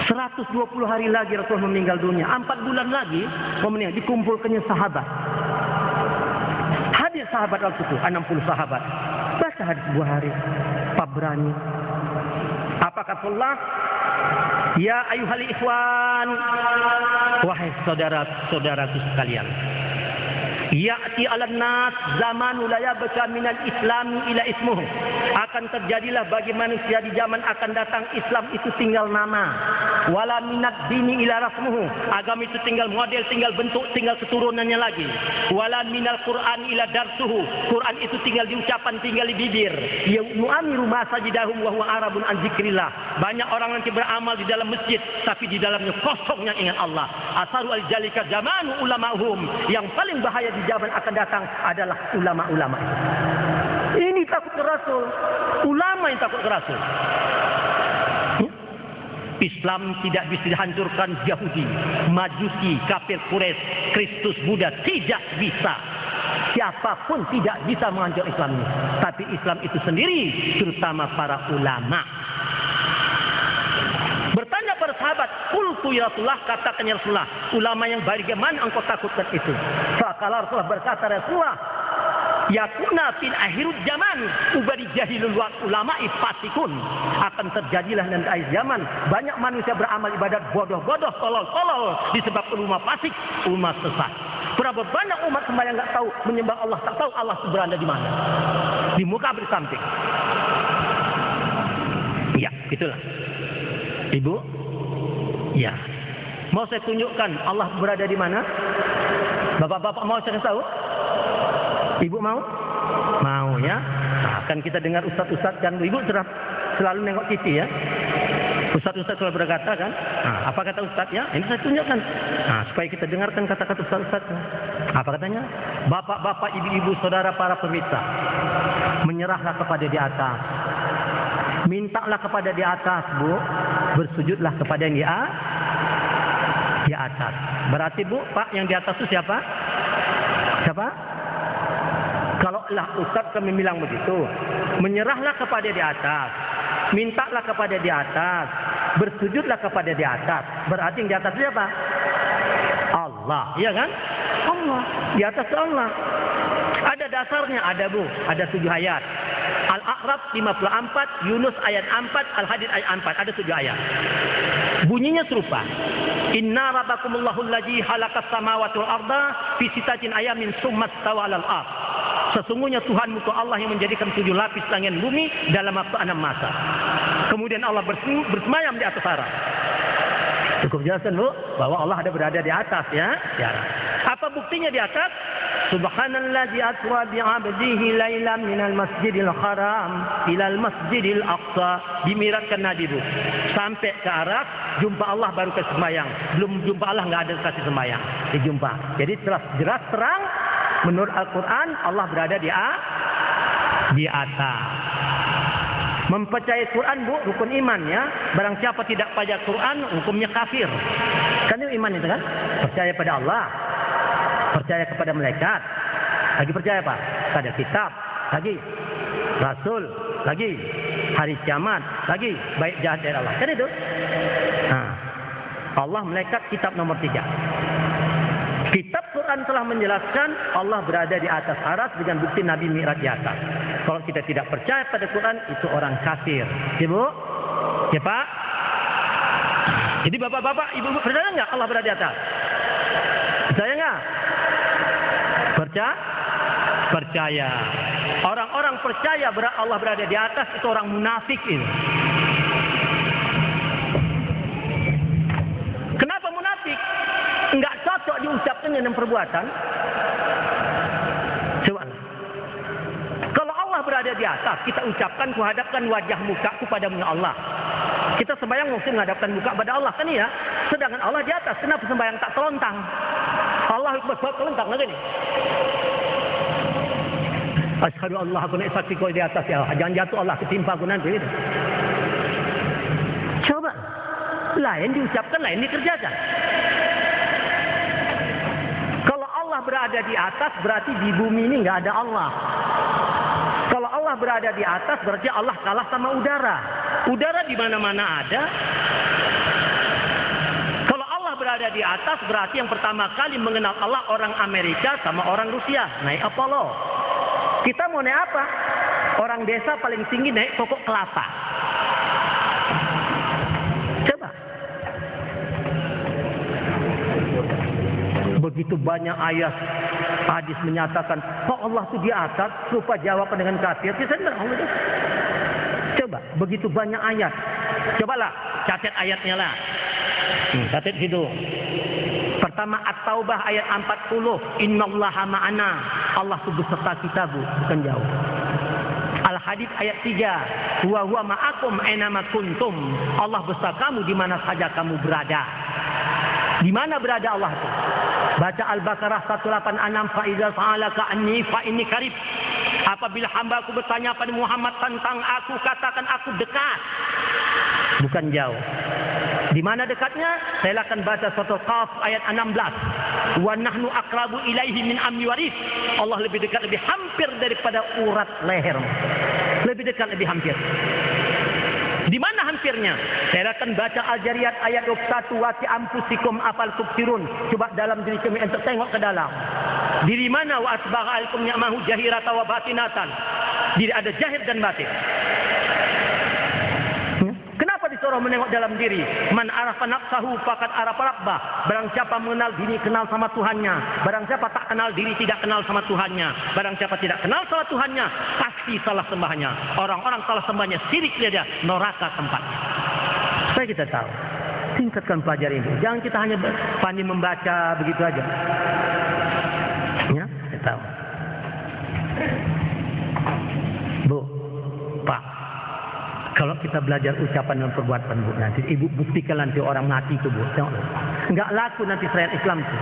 120 hari lagi Rasul meninggal dunia. 4 bulan lagi meninggal, dikumpulkannya sahabat. Hadir sahabat waktu itu 60 sahabat. Baca hadis 2 hari. Apa berani? Apa kata Allah? Ya ayuhal ikhwan, wahai saudara-saudaraku sekalian. Ya'ti 'alan nas zamanu la yabqa minal islami ila ismuhu. Akan terjadilah bagi manusia di zaman akan datang Islam itu tinggal nama. Wala minad dini ila rasmuhu. Agama itu tinggal model, tinggal bentuk, tinggal keturunannya lagi. Wala minal Qur'an ila darsuhu. Quran itu tinggal di ucapan, tinggal di bibir. Ya nu'amiru masajidahum wa huwa arabun an zikrillah. Banyak orang nanti beramal di dalam masjid tapi di dalamnya kosongnya ingat Allah. Asaru al-jalika zamanu ulama'hum. Yang paling bahaya di zaman akan datang adalah ulama-ulama. Ini takut ke Rasul. Ulama yang takut ke Rasul. Islam tidak bisa dihancurkan Yahudi, Majusi, kafir Quraisy, Kristus, Buddha. Tidak bisa. Siapapun tidak bisa menghancurkan Islam ini. Tapi Islam itu sendiri, terutama para ulama. Bertanya para sahabat, qultu ya Rasulullah, katakan ya Rasulullah, ulama yang bagaimana engkau takutkan itu? Faqala Rasulullah, berkata Rasulullah, yakuna fil akhirut zaman ubadi jahilul ulama'i fasikun. Akan terjadilah nanti akhir zaman banyak manusia beramal ibadat bodoh-bodoh, tolol-tolol disebabkan umat fasik, umat sesat. Berapa banyak umat sembahyang enggak tahu menyembah Allah, tak tahu Allah itu berada di mana. Di muka atau di samping. Ya, itulah. Ibu? Ya. Mau saya tunjukkan Allah berada di mana? Bapak-bapak mau saya tahu? Ibu mau? Mau ya? Nah, kan kita dengar ustaz-ustaz kan ibu selalu nengok TV ya. Ustaz-ustaz selalu berkata kan? Nah, apa kata ustaz ya? Ini saya tunjukkan. Nah, supaya kita dengarkan kata-kata ustaz-ustaz. Apa katanya? Bapak-bapak, ibu-ibu, saudara para pemirsa, menyerahlah kepada di atas. Mintalah kepada di atas, Bu. Bersujudlah kepada yang di atas. Berarti, Bu, Pak, yang di atas itu siapa? Siapa? Kalau lah Ustaz kami bilang begitu, menyerahlah kepada di atas, mintalah kepada di atas, bersujudlah kepada di atas. Berarti yang di atas siapa? Allah, iya kan? Allah, di atas Allah. Ada dasarnya, ada, Bu, ada 7 ayat. Al-A'raf 54, Yunus ayat 4, Al-Hadid ayat 4, ada 7 ayat. Bunyinya serupa. Inna rabbakumullahu allazi khalaqas samawati wal arda fi sittatin ayamin tsumma stawa 'alal ardh. Sesungguhnya Tuhanmu itu Allah yang menjadikan 7 lapis langit bumi dalam waktu 6 masa. Kemudian Allah bersemayam di atas arah. Cukup jelaskan, Bu, bahwa Allah ada berada di atas, ya. Apa buktinya di atas? Subhanalladzi asra bi 'abdihi lailan minal masjidil haram ilal masjidil aqsa. Dimiratkan Nabi, Bu. Sampai ke arah jumpa Allah baru ke sembahyang. Belum jumpa Allah enggak ada kasih sembahyang. Dijumpa. Jadi jelas terang menurut Al-Qur'an Allah berada di atas. Mempercayai Quran, Bu, rukun iman, ya. Barang siapa tidak percaya Quran, hukumnya kafir. Kan itu iman itu kan? Percaya pada Allah, percaya kepada malaikat, lagi percaya apa? Pada kitab, lagi Rasul, lagi hari kiamat, lagi baik jahat dari Allah. Kan itu? Nah, Allah, malaikat, kitab nomor 3. Kitab Quran telah menjelaskan Allah berada di atas aras dengan bukti Nabi Mi'raj di atas. Kalau kita tidak percaya pada Quran, itu orang kafir. Ya, Bu? Ya, Pak? Jadi bapak-bapak, ibu-ibu, percaya nggak Allah berada di atas? Percaya nggak? Percaya. Orang-orang percaya Allah berada di atas itu orang munafik ini. Kenapa munafik? Enggak cocok diucapkan dengan perbuatan. Coba. Kalau Allah berada di atas, kita ucapkan, kuhadapkan wajah mukaku padamu ya Allah. Kita sembahyang mesti menghadapkan muka pada Allah, kan ya? Sedangkan Allah di atas, kenapa sembahyang tak terlontang? Allah Akbar terlontang lagi nih. Asyhadu Allah aku nak saksi kau di atas ya Allah. Jangan jatuh Allah ketimpa aku nanti. Coba. Lain diucapkan, lain dikerjakan. Kalau Allah berada di atas, berarti di bumi ini nggak ada Allah. Kalau Allah berada di atas, berarti Allah kalah sama udara. Udara di mana-mana ada. Kalau Allah berada di atas, berarti yang pertama kali mengenal Allah orang Amerika sama orang Rusia. Naik Apollo. Kita mau naik apa? Orang desa paling tinggi naik pokok kelapa. Coba. Begitu banyak ayat hadis menyatakan kok Allah itu di atas, lupa jawab dengan kafir. Coba, begitu banyak ayat. Cobalah catat ayatnya lah. Catat situ. Pertama At-Taubah ayat 40, innallaha ma'ana. Allah itu beserta kita, Bu, bukan jauh. Al-Hadid ayat 3, huwa ma'akum aina kuntum. Allah beserta kamu di mana saja kamu berada. Di mana berada Allah itu? Baca Al-Baqarah 186, fa idza sa'alaka anni fa inni qarib. Apabila hamba-Ku bertanya pada Muhammad tentang aku, katakan aku dekat. Bukan jauh. Di mana dekatnya? Saya akan baca surat Qaf ayat 16. Wa nahnu aqrabu ilaihi min amri waris. Allah lebih dekat, lebih hampir daripada urat leher. Lebih dekat, lebih hampir. Di mana hampirnya? Saya akan baca Al-Jariyat ayat 21. Wa fi anfusikum afal tubsirun. Coba dalam diri kami untuk tengok ke dalam. Diri mana? Wa asbagha alaikum ni'amahu jahiratan wa batinatan. Diri ada jahir dan batin. Kenapa disuruh menengok dalam diri? Man arafa nafsahu faqad arafa rabbah. Barang siapa mengenal diri, kenal sama Tuhannya. Barang siapa tak kenal diri, tidak kenal sama Tuhannya. Barang siapa tidak kenal sama Tuhannya, pasti salah sembahnya. Orang-orang salah sembahnya syirik dia, neraka tempatnya. Supaya kita tahu, tingkatkan pelajari ini. Jangan kita hanya pandai membaca begitu aja. Ya, kita tahu. Bu, Pak, kalau kita belajar ucapan dan perbuatan, Bu, nanti ibu buktikan nanti orang mati itu, Bu. Enggak laku nanti syariat Islam itu.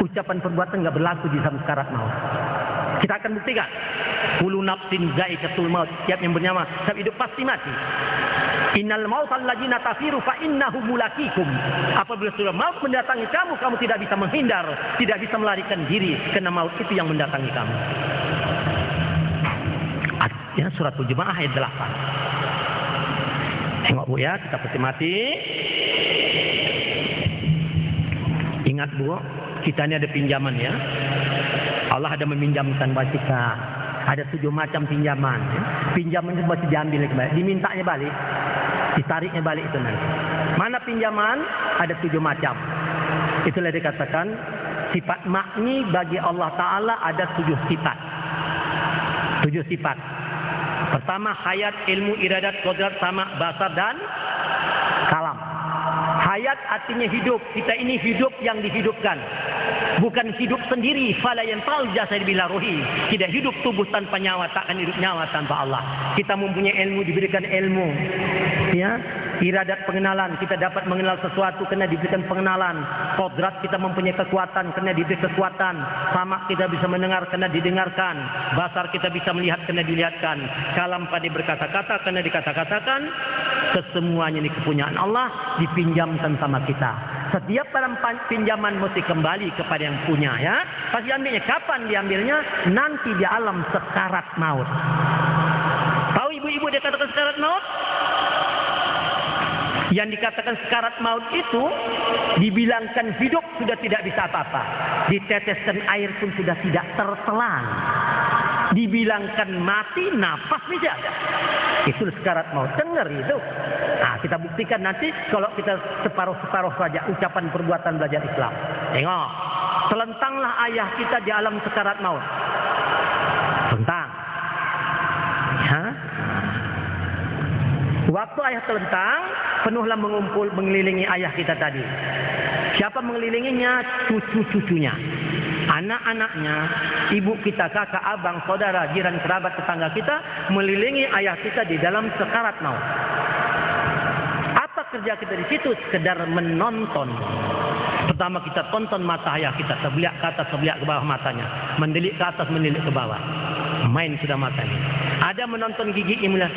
Ucapan perbuatan enggak berlaku di dalam sekarat maut. Kita akan buktikan. Kullu nafsin za'iqatul maut. Setiap yang bernyawa, setiap hidup pasti mati. Innal mautal ladzina tafiru fa innahu mulaqikum. Apabila sudah maut mendatangi kamu, kamu tidak bisa menghindar, tidak bisa melarikan diri, karena maut itu yang mendatangi kamu. Ya, surat Al-Jumu'ah ayat 8. Tengok Bu ya, kita pasti mati. Ingat Bu, kita ini ada pinjaman ya. Allah ada meminjamkan buat kita. Ada 7 macam pinjaman. Ya. Pinjaman itu masih diambil kembali, dimintanya balik, ditariknya balik itu nanti. Mana pinjaman? Ada 7 macam. Itulah dikatakan sifat makni bagi Allah Ta'ala ada 7 sifat. 7 sifat. Pertama, hayat, ilmu, iradat, kodrat, sama, basar, dan kalam. Hayat artinya hidup. Kita ini hidup yang dihidupkan. Bukan hidup sendiri. Fala yanfa'ul jasad bila ruhi. Tidak hidup tubuh tanpa nyawa. Takkan hidup nyawa tanpa Allah. Kita mempunyai ilmu, diberikan ilmu. Ya. Iradat pengenalan, kita dapat mengenal sesuatu karena diberikan pengenalan. Kodrat, kita mempunyai kekuatan karena diberi kekuatan. Sama, kita bisa mendengar karena didengarkan. Basar, kita bisa melihat karena dilihatkan. Kalam, pandai berkata-kata karena dikata-katakan. Kesemuanya ini kepunyaan Allah, dipinjamkan sama kita. Setiap barang pinjaman mesti kembali kepada yang punya ya. Pasti ambilnya kapan diambilnya? Nanti di alam sekarat maut. Tahu ibu-ibu dia katakan sekarat maut? Yang dikatakan sekarat maut itu dibilangkan hidup sudah tidak bisa apa-apa. Diteteskan air pun sudah tidak tertelan. Dibilangkan mati, nafas tidak ada. Itu sekarat maut. Dengar itu. Nah, kita buktikan nanti kalau kita separuh-separuh saja ucapan perbuatan belajar Islam. Tengok. Telentanglah ayah kita di alam sekarat maut. Telentang. Ya. Waktu ayah telentang, penuhlah mengumpul mengelilingi ayah kita tadi. Siapa mengelilinginya? Cucu-cucunya, anak-anaknya, ibu kita, kakak, abang, saudara, jiran, kerabat, tetangga kita mengelilingi ayah kita di dalam sekarat maut. Apa kerja kita di situ? Sekedar menonton. Pertama kita tonton mata ayah kita, sebeliak ke atas, sebeliak ke bawah matanya, mendelik ke atas, mendelik ke bawah. Main sudah matanya. Ada menonton gigi mulai,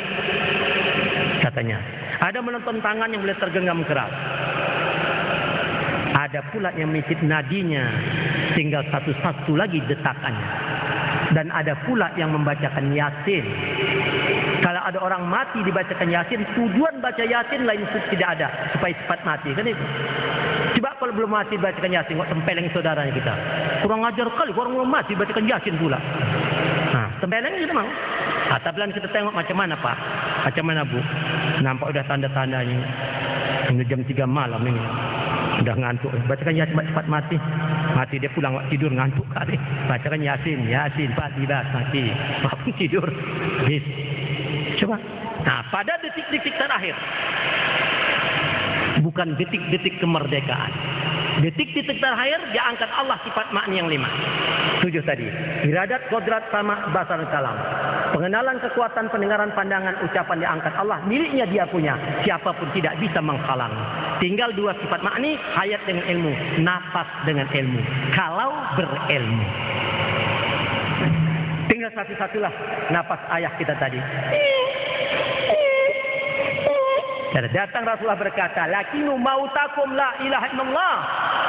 katanya. Ada menonton tangan yang mulai tergenggam keras. Ada pula yang mencit nadinya, tinggal satu-satu lagi detakannya. Dan ada pula yang membacakan Yasin. Kalau ada orang mati dibacakan Yasin, tujuan baca Yasin lain tidak ada, supaya cepat mati kan itu. Coba kalau belum mati bacakan Yasin, kok tempeleng saudaranya kita. Kurang ajar kali, orang belum mati bacakan Yasin pula. Nah, tempeleng itu memang. Tapi kita tengok macam mana Pak, macam mana Bu. Nampak udah tanda-tandanya. Ini jam 3 malam ini. Udah ngantuk. Bacakan Yasin cepat mati. Mati dia pulang tidur ngantuk kali. Bacakan Yasin, Yasin Pak tidak mati. Bangun tidur. Habis. Coba. Nah, pada detik-detik terakhir. Bukan detik-detik kemerdekaan. Detik-detik terakhir diangkat Allah sifat makni yang 5. 7 tadi. Iradat, kodrat, sama, basar, kalam. Pengenalan, kekuatan, pendengaran, pandangan, ucapan diangkat Allah. Miliknya dia punya. Siapapun tidak bisa menghalang. Tinggal 2 sifat makni, hayat dengan ilmu, nafas dengan ilmu. Kalau berilmu. Tinggal satu-satulah nafas ayah kita tadi. Datang Rasulullah berkata, "Lakinu mautakum la ilaha illallah."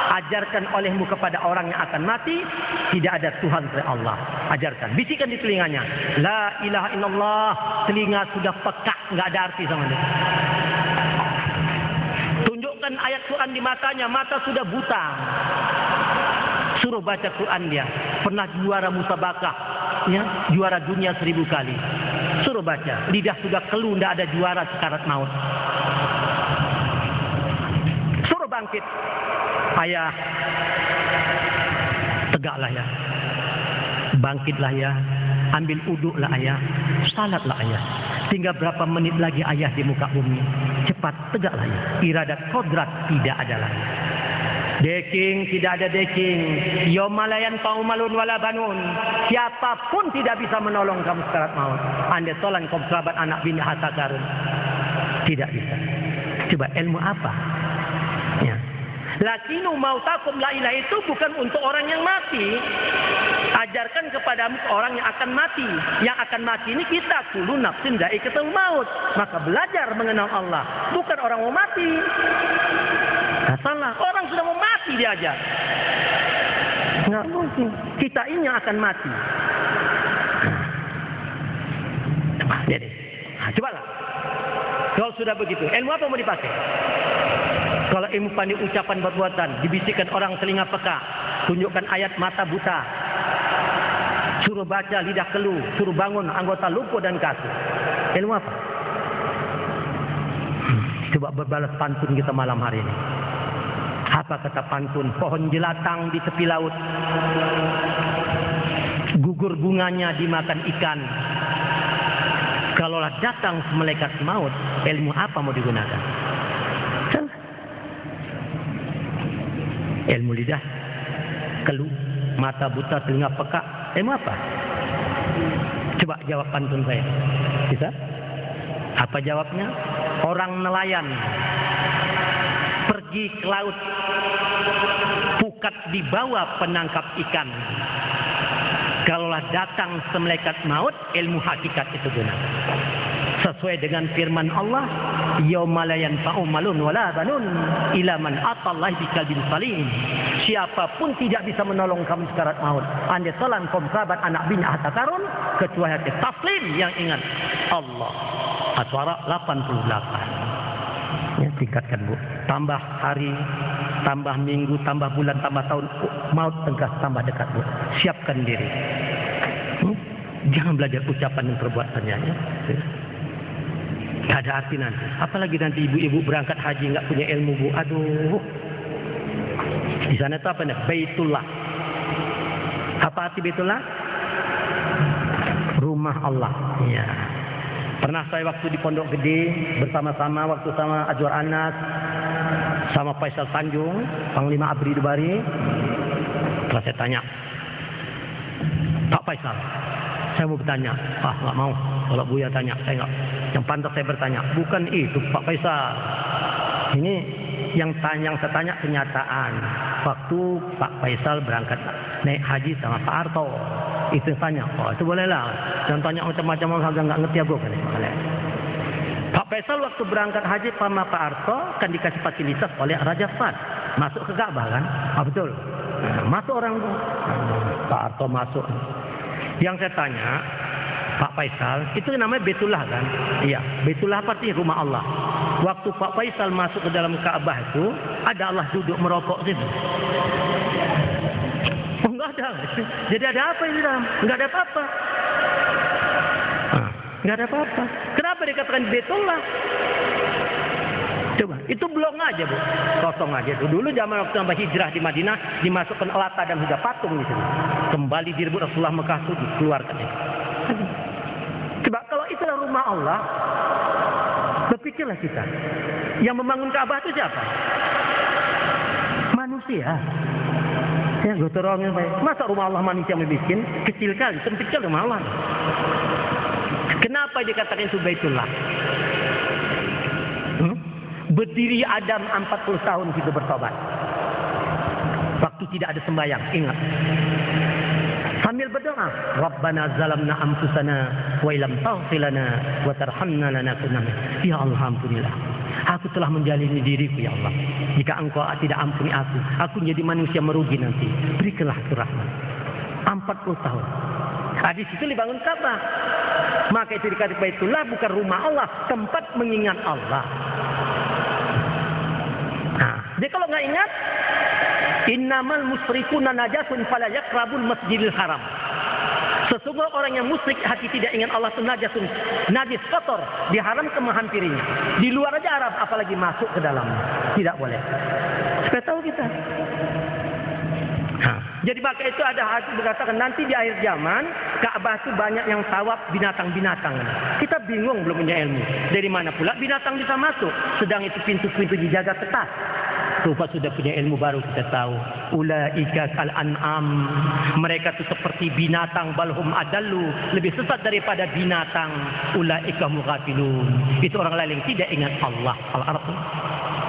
Ajarkan olehmu kepada orang yang akan mati, tidak ada Tuhan selain Allah. Ajarkan, bisikan di telinganya, la ilaha illallah. Telinga sudah pekak, enggak ada arti sama dia. Tunjukkan ayat Quran di matanya, mata sudah buta. Suruh baca Quran dia. Pernah juara musabakah, ya, juara dunia 1000 kali. Suruh baca, lidah sudah keluh, tidak ada juara sekarat maut. Suruh bangkit. Ayah, tegaklah ya. Bangkitlah ya. Ambil uduklah ayah. Salatlah ayah. Tinggal berapa menit lagi ayah di muka bumi. Cepat, tegaklah ya. Iradat, kodrat tidak ada lagi. Deking, tidak ada deking. Yomalayan paumalun wala banun. Siapapun tidak bisa menolong kamu sekarat maut. Anda tolong kaum kerabat anak bini harta karun. Tidak bisa. Coba ilmu apa? Ya. Lakinu mautakum la ilaha itu bukan untuk orang yang mati. Ajarkan kepadamu orang yang akan mati. Yang akan mati ini kita, kullu nafsin dha'iqatul maut. Maka belajar mengenal Allah, bukan orang mau mati. Nah, salah, orang sudah mau mati diajar. Nggak mungkin. Kita ini yang akan mati. Jadi, cobalah. Kalau sudah begitu, ilmu apa mau dipakai? Kalau ilmu pandai ucapan perbuatan, dibisikkan orang telinga peka, tunjukkan ayat mata buta, suruh baca lidah keluh, suruh bangun anggota lumpuh dan kaku. Ilmu apa? Coba berbalas pantun kita malam hari ini. Apa kata pantun? Pohon jelatang di tepi laut, gugur bunganya dimakan ikan. Kalaulah datang malaikat maut, ilmu apa mau digunakan? Ilmu lidah keluh, mata buta, telinga peka. Ilmu apa? Coba jawab pantun saya. Bisa? Apa jawabnya? Orang nelayan pergi ke laut, pukat dibawa penangkap ikan. Kalaulah datang malaikat maut, ilmu hakikat itu gunakan. Sesuai dengan firman Allah, yauma la yanfa'u malun wala banun illa man atallahi biqalbin salim. Siapapun tidak bisa menolong kamu sekarat maut. Anda selan kaum sahabat anak bini harta karun, kecuali hati taslim yang ingat Allah. Aswara 88. Ya, tingkatkan Bu. Tambah hari, tambah minggu, tambah bulan, tambah tahun, maut tegas tambah dekat Bu. Siapkan diri. Jangan belajar ucapan dan perbuatannya. Ya. Gak ada arti nanti. Apalagi nanti ibu-ibu berangkat haji nggak punya ilmu Bu. Aduh. Di sana itu apa nih? Baitullah. Apa arti Baitullah? Rumah Allah. Ya. Pernah saya waktu di Pondok Gede bersama-sama waktu sama Azwar Anas, sama Faisal Tanjung, Panglima Abri Dubari. Terus saya tanya, Pak Faisal, saya mau bertanya. Nggak mau. Kalau Buya tanya, saya nggak. Yang pantas saya bertanya, bukan itu Pak Faisal. Ini yang saya tanya kenyataan. Waktu Pak Faisal berangkat naik haji sama Pak Harto, itu tanya, itu bolehlah. Jangan tanya macam-macam orang nggak ngerti aku kan. Pak Faisal waktu berangkat haji sama Pak Harto kan dikasih fasilitas oleh Raja Fahd masuk ke Ka'bah kan? Betul. Masuk orang Pak Harto masuk. Yang saya tanya, Pak Faisal, itu namanya Baitullah kan? Iya, Baitullah artinya rumah Allah. Waktu Pak Faisal masuk ke dalam Ka'bah itu, ada Allah duduk merokok situ. Oh, enggak ada. Jadi ada apa ini dalam? Enggak ada apa-apa. Enggak ada apa-apa. Kenapa dikatakan Baitullah? Coba, itu belum aja Bu, kosong aja itu. Dulu zaman waktu sampai hijrah di Madinah, dimasukkan lata dan juga patung di sini. Kembali direbut Rasulullah Mekah itu dikeluarkan. Coba kalau itulah rumah Allah, berpikirlah kita. Yang membangun Ka'bah itu siapa? Manusia. Ya, gotorongnya baik. Masa rumah Allah manusia yang bikin kecil kali, sempit kali rumah Allah. Kenapa dikatakan itu Baitullah? Berdiri Adam 40 tahun kita bertobat. Waktu tidak ada sembahyang, ingat. Sambil berdoa, Rabbana zalamna anfusana wa illam taghfir lana wa tarhamna lanakunanna. Ya Allah, ampunilah. Aku telah menjalini diriku ya Allah. Jika Engkau tidak ampuni aku menjadi manusia merugi nanti. Berikanlah rahmat. 40 tahun. Di situ dibangun Ka'bah. Maka itu dikatakan Baitullah bukan rumah Allah, tempat mengingat Allah. Jadi kalau nggak ingat, innamal musyrikuna najasun fala yaqrabul masjidil haram. Sesungguhnya orang yang musyrik hati tidak ingat Allah itu najasun, najis kotor, diharamkan menghampirinya. Di luar aja Arab, apalagi masuk ke dalamnya. Tidak boleh. Supaya tahu kita. Jadi maka itu ada hadis berkatakan nanti di akhir zaman Ka'bah itu banyak yang tawaf binatang-binatang. Kita bingung belum punya ilmu. Dari mana pula binatang bisa masuk? Sedang itu pintu-pintu dijaga ketat. Tuhan sudah punya ilmu baru kita tahu. Ulaika kal an'am. Mereka itu seperti binatang, balhum adallu, lebih sesat daripada binatang. Ulaika mughafilun. Itu orang lain yang tidak ingat Allah. Al-Arab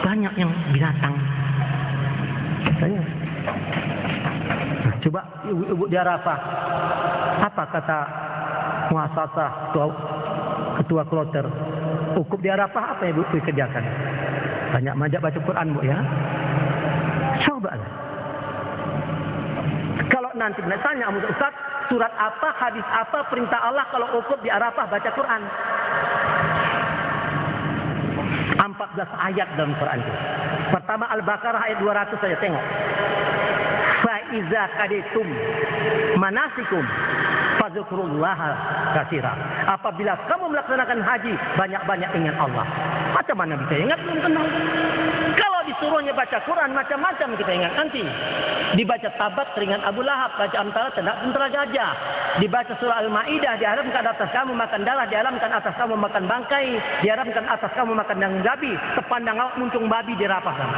banyak yang binatang. Tanya. Coba ibu-ibu di Arafah, apa kata muasasah ketua kloter? Ukuf di Arafah apa ibu kerjakan? Banyak majak baca Quran bu ya. Cobalah. Kalau nanti tanya Ustaz, surat apa, hadis apa, perintah Allah kalau ukuf di Arafah baca Quran? 14 ayat dalam Quran itu. Pertama Al-Baqarah ayat 200 saja tengok. Faiza qaditum manasikum fadzkurullaha katsira. Apabila kamu melaksanakan haji, banyak-banyak ingat Allah. Macam mana bisa ingat belum kenal? Kalau disuruhnya baca Quran macam-macam kita ingat nanti. Dibaca Tabat teringat Abu Lahab, baca Amtalah tentara gajah. Dibaca surah Al-Maidah diharamkan atas kamu makan darah, diharamkan atas kamu makan bangkai, diharamkan atas kamu makan daging babi, sepandang awak muncung babi dirapahkan.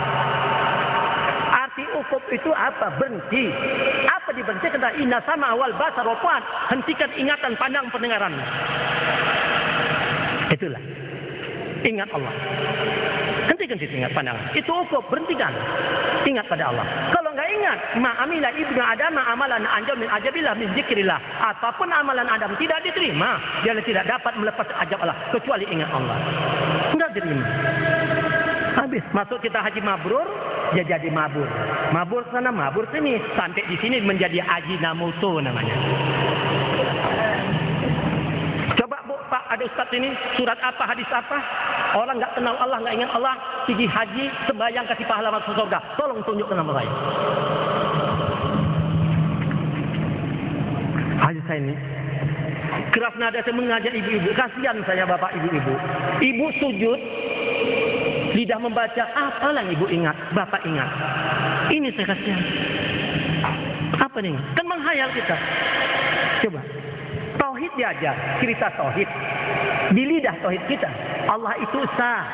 Arti ukuf itu apa? Berhenti. Apa diberhentikan? Inna sama awal basar wafat. Hentikan ingatan pandang pendengaran. Itulah. Ingat Allah. Hentikan ingat pandangan. Itu ukuf. Berhentikan. Ingat pada Allah. Kalau enggak ingat, ma'amila ibnu Adam amalan anjam min ajabillah min zikrillah. Apapun amalan Adam tidak diterima. Dia tidak dapat melepas ajab Allah kecuali ingat Allah. Enggak diterima. Habis masuk kita haji mabrur, dia jadi mabur. Mabur sana, mabur sini. Sampai di sini menjadi ajinamoto namanya. Coba bu, Pak, ada Ustaz ini surat apa, hadis apa? Orang nggak kenal Allah, nggak ingat Allah, pergi haji, sembahyang kasih pahala masuk surga. Tolong tunjukkan nama saya. Haji saya ini keras nada saya mengajak ibu-ibu. Kasihan saya bapak ibu-ibu. Ibu sujud, lidah membaca, apalah ibu ingat, bapak ingat. Ini saya kasihan. Apa nih? Kan menghayal kita. Coba. Tauhid diajar, cerita tauhid. Di lidah tauhid kita. Allah itu sah.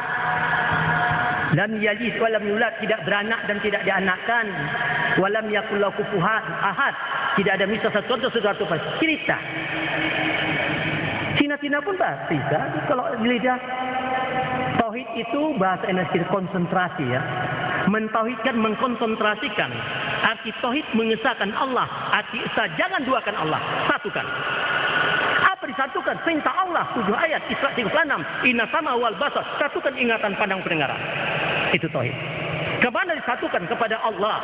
Lam yalid wa lam yulad, tidak beranak dan tidak dianakkan. Wa lam yakul lahu kufuwan ahad. Tidak ada misal satu cerita. Cina-cina pun bisa. Kalau di lidah tauhid itu bahasa Indonesia konsentrasi ya. Mentauhidkan, mengkonsentrasikan. Arti tauhid mengesahkan Allah. Arti esa jangan duakan Allah. Satukan. Apa disatukan? Perintah Allah 7 ayat Isra 36. Inna sama wal basar. Satukan ingatan pandang pendengaran. Itu tauhid. Kemana disatukan? Kepada Allah.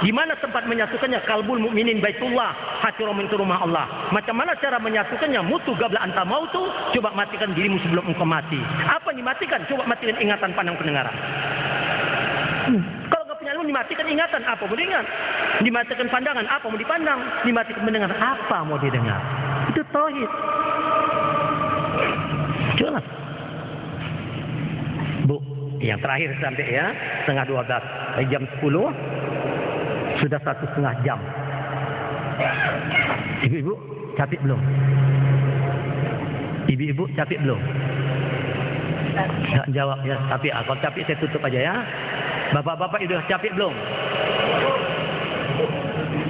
Di mana tempat menyatukannya? Kalbul mukminin baitullah, hati orang itu rumah Allah. Macam mana cara menyatukannya? Mutu gabla anta mautu, coba matikan dirimu sebelum engkau mati. Apa yang dimatikan? Coba matikan ingatan pandang pendengaran. Kalau enggak punya ilmu dimatikan ingatan, apa mau diingat? Dimatikan pandangan, apa mau dipandang? Dimatikan pendengaran, apa mau didengar? Itu tauhid. Jelas. Bu, yang terakhir sampai ya, setengah 12. Jam 10 sudah 1,5 jam. Ibu-ibu capek belum? Ibu-ibu capek belum? Nggak jawab ya, tapi kalau capek saya tutup aja ya. Bapak-bapak sudah capek belum?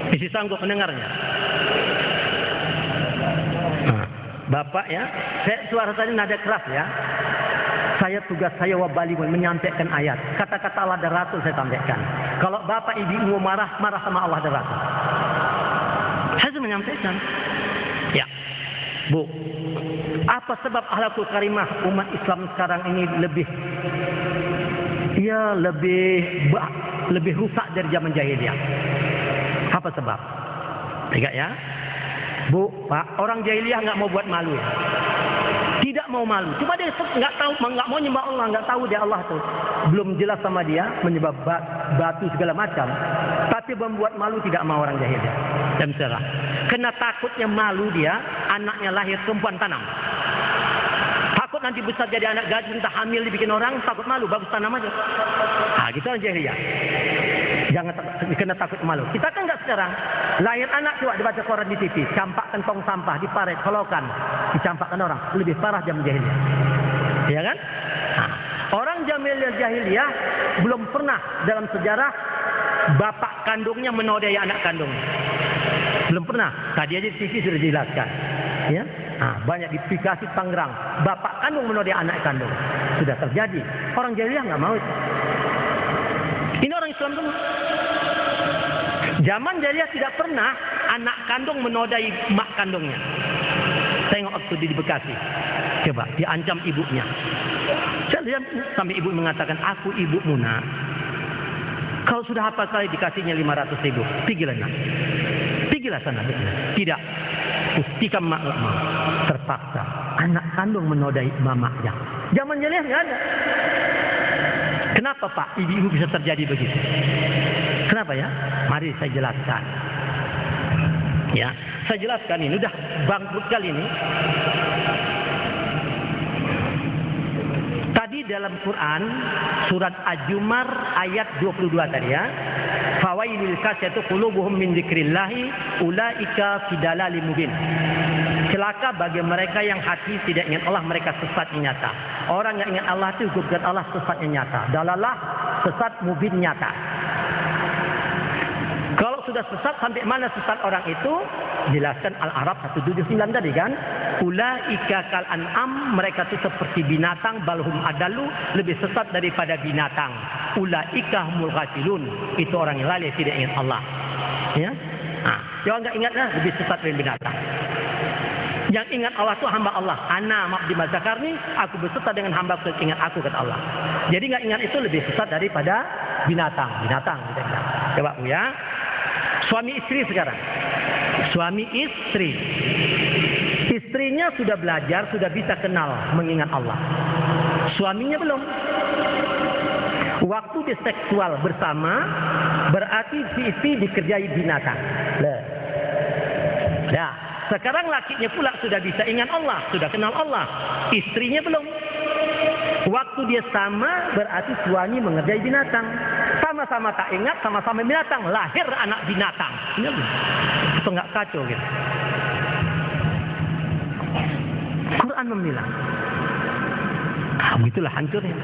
Masih sanggup mendengarnya? Nah, Bapak ya, suara saya nada keras ya. Tugas saya wabali menyampaikan ayat. Kata-kata Allah dan Rasul saya sampaikan. Kalau bapak ibu marah sama Allah dan Rasul. Saya menyampaikan. Ya. Bu, apa sebab akhlakul karimah umat Islam sekarang ini lebih rusak dari zaman jahiliyah? Apa sebab? Tiga ya. Bu, Pak, orang jahiliyah nggak mau buat malu ya. Tidak mau malu. Cuma dia nggak mau nyembah Allah, nggak tahu dia Allah tuh. Belum jelas sama dia, menyembah batu segala macam. Tapi membuat malu tidak mau orang jahiliyah. Dan serah. Kena takutnya malu dia, anaknya lahir perempuan tanam. Takut nanti besar jadi anak gadis, entah hamil dibikin orang, takut malu, bagus tanam aja. Nah, gitu orang jahiliyah. Jangan kena takut malu. Kita kan enggak sekarang. Lahir anak coba dibaca koran di TV, campak tong sampah, diparet, kolokan, dicampakkan orang. Lebih parah zaman jahiliyah. Ya kan? Nah, orang jahiliyah belum pernah dalam sejarah bapak kandungnya menodai anak kandungnya. Belum pernah. Tadi aja di TV sudah dijelaskan. Ya? Nah, banyak di aplikasi Tangerang, bapak kandung menodai anak kandung. Sudah terjadi. Orang jahiliyah enggak mau itu. Ini orang Islam semua. Zaman jahiliyah tidak pernah anak kandung menodai mak kandungnya. Tengok waktu di Bekasi. Coba, diancam ibunya. Lihat sampai ibu mengatakan, aku ibumu nak. Kalau sudah hafal sekali dikasihnya 500.000. Pergilah nak. Pergilah sana. Tidak. Ustikam mak nggak mau. Terpaksa. Anak kandung menodai mamanya. Zaman jahiliyah nggak ada. Kenapa Pak ibu bisa terjadi begitu? Kenapa ya? Mari saya jelaskan. Ya, saya jelaskan ini. Udah bangkrut kali ini. Tadi dalam Quran surat Az-Zumar ayat 22 tadi ya. Fawailil kasiyatu qulubuhum min dzikrillahi ulaika fi dalalin mubin. Celaka bagi mereka yang hati tidak ingat Allah, mereka sesatnya nyata. Orang yang ingat Allah itu gugat Allah, sesatnya nyata. Dalalah sesat mubin nyata. Kalau sudah sesat sampai mana sesat orang itu? Jelaskan Al-A'raf 179 tadi kan. Ulaika kal an'am, mereka itu seperti binatang, balhum adalu, lebih sesat daripada binatang. Ulaika humul ghafilun, itu orang yang lalai tidak ingat Allah. Ya. Nah, yang enggak ingatlah lebih sesat dari binatang. Yang ingat Allah itu hamba Allah. Ana ma'abdi mazakarni, aku berserta dengan hamba aku ingat aku kata Allah. Jadi enggak ingat itu lebih sesat daripada binatang. Binatang kita bilang. Coba Bu ya. Suami istri sekarang. Suami istri. Istrinya sudah belajar, sudah bisa kenal mengingat Allah. Suaminya belum. Waktu di seksual bersama berarti si istri dikerjai binatang. Nah, sekarang lakinya pula sudah bisa ingat Allah, sudah kenal Allah. Istrinya belum. Waktu dia sama berarti suami mengerjai binatang. Sama-sama tak ingat, sama-sama binatang. Lahir anak binatang. Ini itu nggak kacau gitu. Quran memilah. Begitulah hancurnya.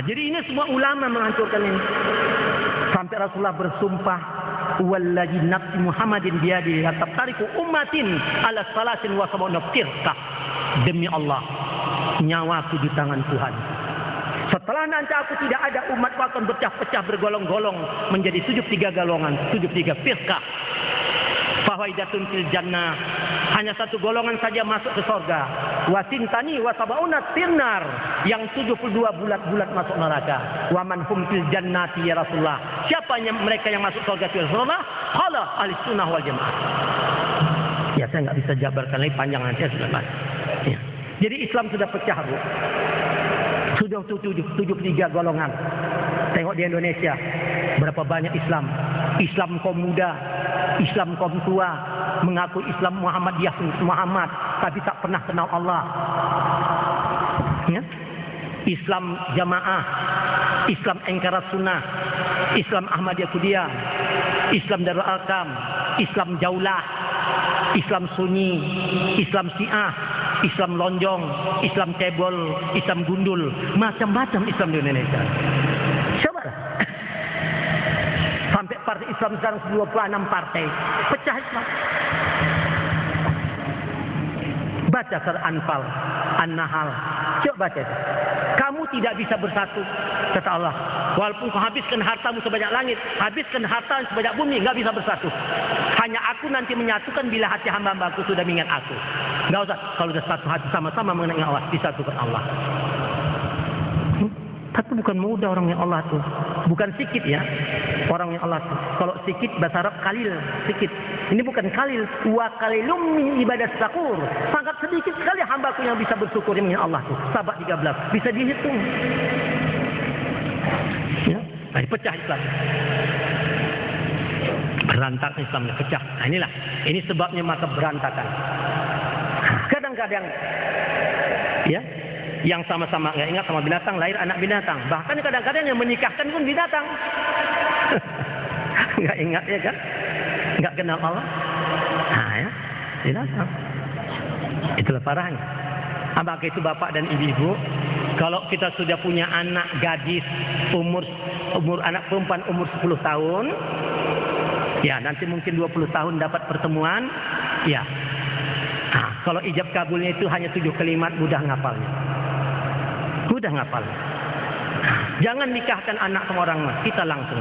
Jadi ini semua ulama menghancurkan ini. Sampai Rasulullah bersumpah, "Wallazi nafsi Muhammadin biyadihi la taftariqu ummatin ala salasin wa sab'ina firqah." Demi Allah, nyawaku di tangan Tuhan. Setelah nanti aku tidak ada, umatku akan berpecah-pecah bergolong-golong menjadi 73 golongan, 73 firqah. Fawaidatun fil jannah, hanya satu golongan saja masuk ke surga. Wasintani wasabauna finnar, yang 72 bulat-bulat masuk neraka. Waman hum fil jannati ya Rasulullah. Siapa yang mereka yang masuk surga ya Rasulullah? Qala ahli sunnah wal jamaah. Ya saya nggak bisa jabarkan lagi, panjang nanti ya sudah. Ya. Jadi Islam sudah pecah Bu. Sudah 73 golongan. Tengok di Indonesia berapa banyak Islam. Islam kaum muda, Islam kaum tua, mengaku Islam Muhammadiyah Muhammad, tapi tak pernah kenal Allah. Ya? Islam jamaah, Islam engkarat sunnah, Islam Ahmadiyah Kudiyah, Islam Darul Arkam, Islam Jaulah, Islam Sunni, Islam Syiah, Islam lonjong, Islam cebol, Islam gundul, macam-macam Islam di Indonesia. Coba sampai partai Islam sekarang 26 partai, pecah Islam. Baca surah Anfal, An-Nahl, coba baca. Kamu tidak bisa bersatu, kata Allah. Walaupun kau habiskan hartamu sebanyak langit, habiskan harta sebanyak bumi, nggak bisa bersatu. Hanya aku nanti menyatukan bila hati hamba-hambaku sudah mengingat aku. Nggak usah, kalau sudah satu hati sama-sama mengenai Allah, disatukan Allah. Tapi bukan mudah orang yang Allah tuh, bukan sikit ya. Orang yang Allah tuh, kalau sikit bahasa Arab kalil, sikit. Ini bukan kalil, wa kalilum min ibadat syakur. Sangat sedikit sekali hambaku yang bisa bersyukur dengan Allah tuh. Sahabat 13 bisa dihitung. Ya, nah, pecah Islam. Berantakan Islamnya, pecah. Nah, inilah, ini sebabnya maka berantakan. Kadang-kadang, ya, yang sama-sama nggak ingat sama binatang, lahir anak binatang. Bahkan kadang-kadang yang menikahkan pun binatang. Nggak ingat ya kan? Nggak kenal Allah. Nah ya, binatang. Itulah parahnya. Apakah itu bapak dan ibu-ibu? Kalau kita sudah punya anak gadis umur anak perempuan umur 10 tahun, ya nanti mungkin 20 tahun dapat pertemuan, ya. Nah, kalau ijab kabulnya itu hanya 7 kalimat, mudah ngapalnya. Mudah ngapal. Jangan nikahkan anak sama orang, kita langsung.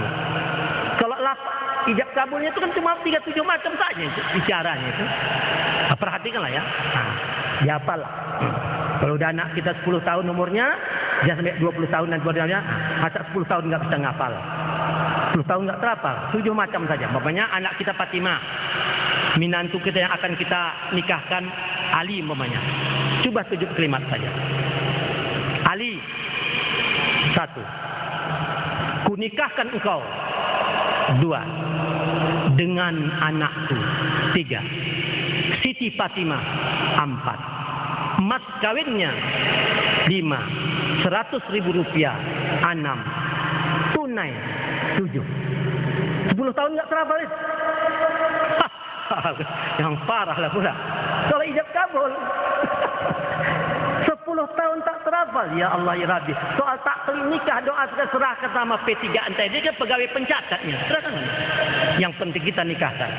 Kalau ijab kabulnya itu kan cuma 37 macam saja itu bicaranya itu. Nah, perhatikanlah ya. Nah, dihafal. Kalau udah anak kita 10 tahun umurnya, dia sampai 20 tahun dan kemudiannya, masa 10 tahun nggak bisa ngapal. 10 tahun nggak terapal, 7 macam saja. Bapaknya anak kita Fatimah, minantu kita yang akan kita nikahkan Ali umpamanya. Coba 7 kalimat saja. Ali, 1. Kunikahkan engkau. 2. Dengan anakku. 3. Siti Fatimah. 4. Mas kawinnya 5. 100.000 rupiah. 6. Tunai 7. 10 tahun nggak terapal. Yang parah lah pula. Kalau ijab kabul 10 tahun tak terapal. Ya Allah ya Rabbi. Soal taklid nikah doa kita serahkan sama P3 antai. Dia kan pegawai pencatatnya. Serahkan. Yang penting kita nikahkan.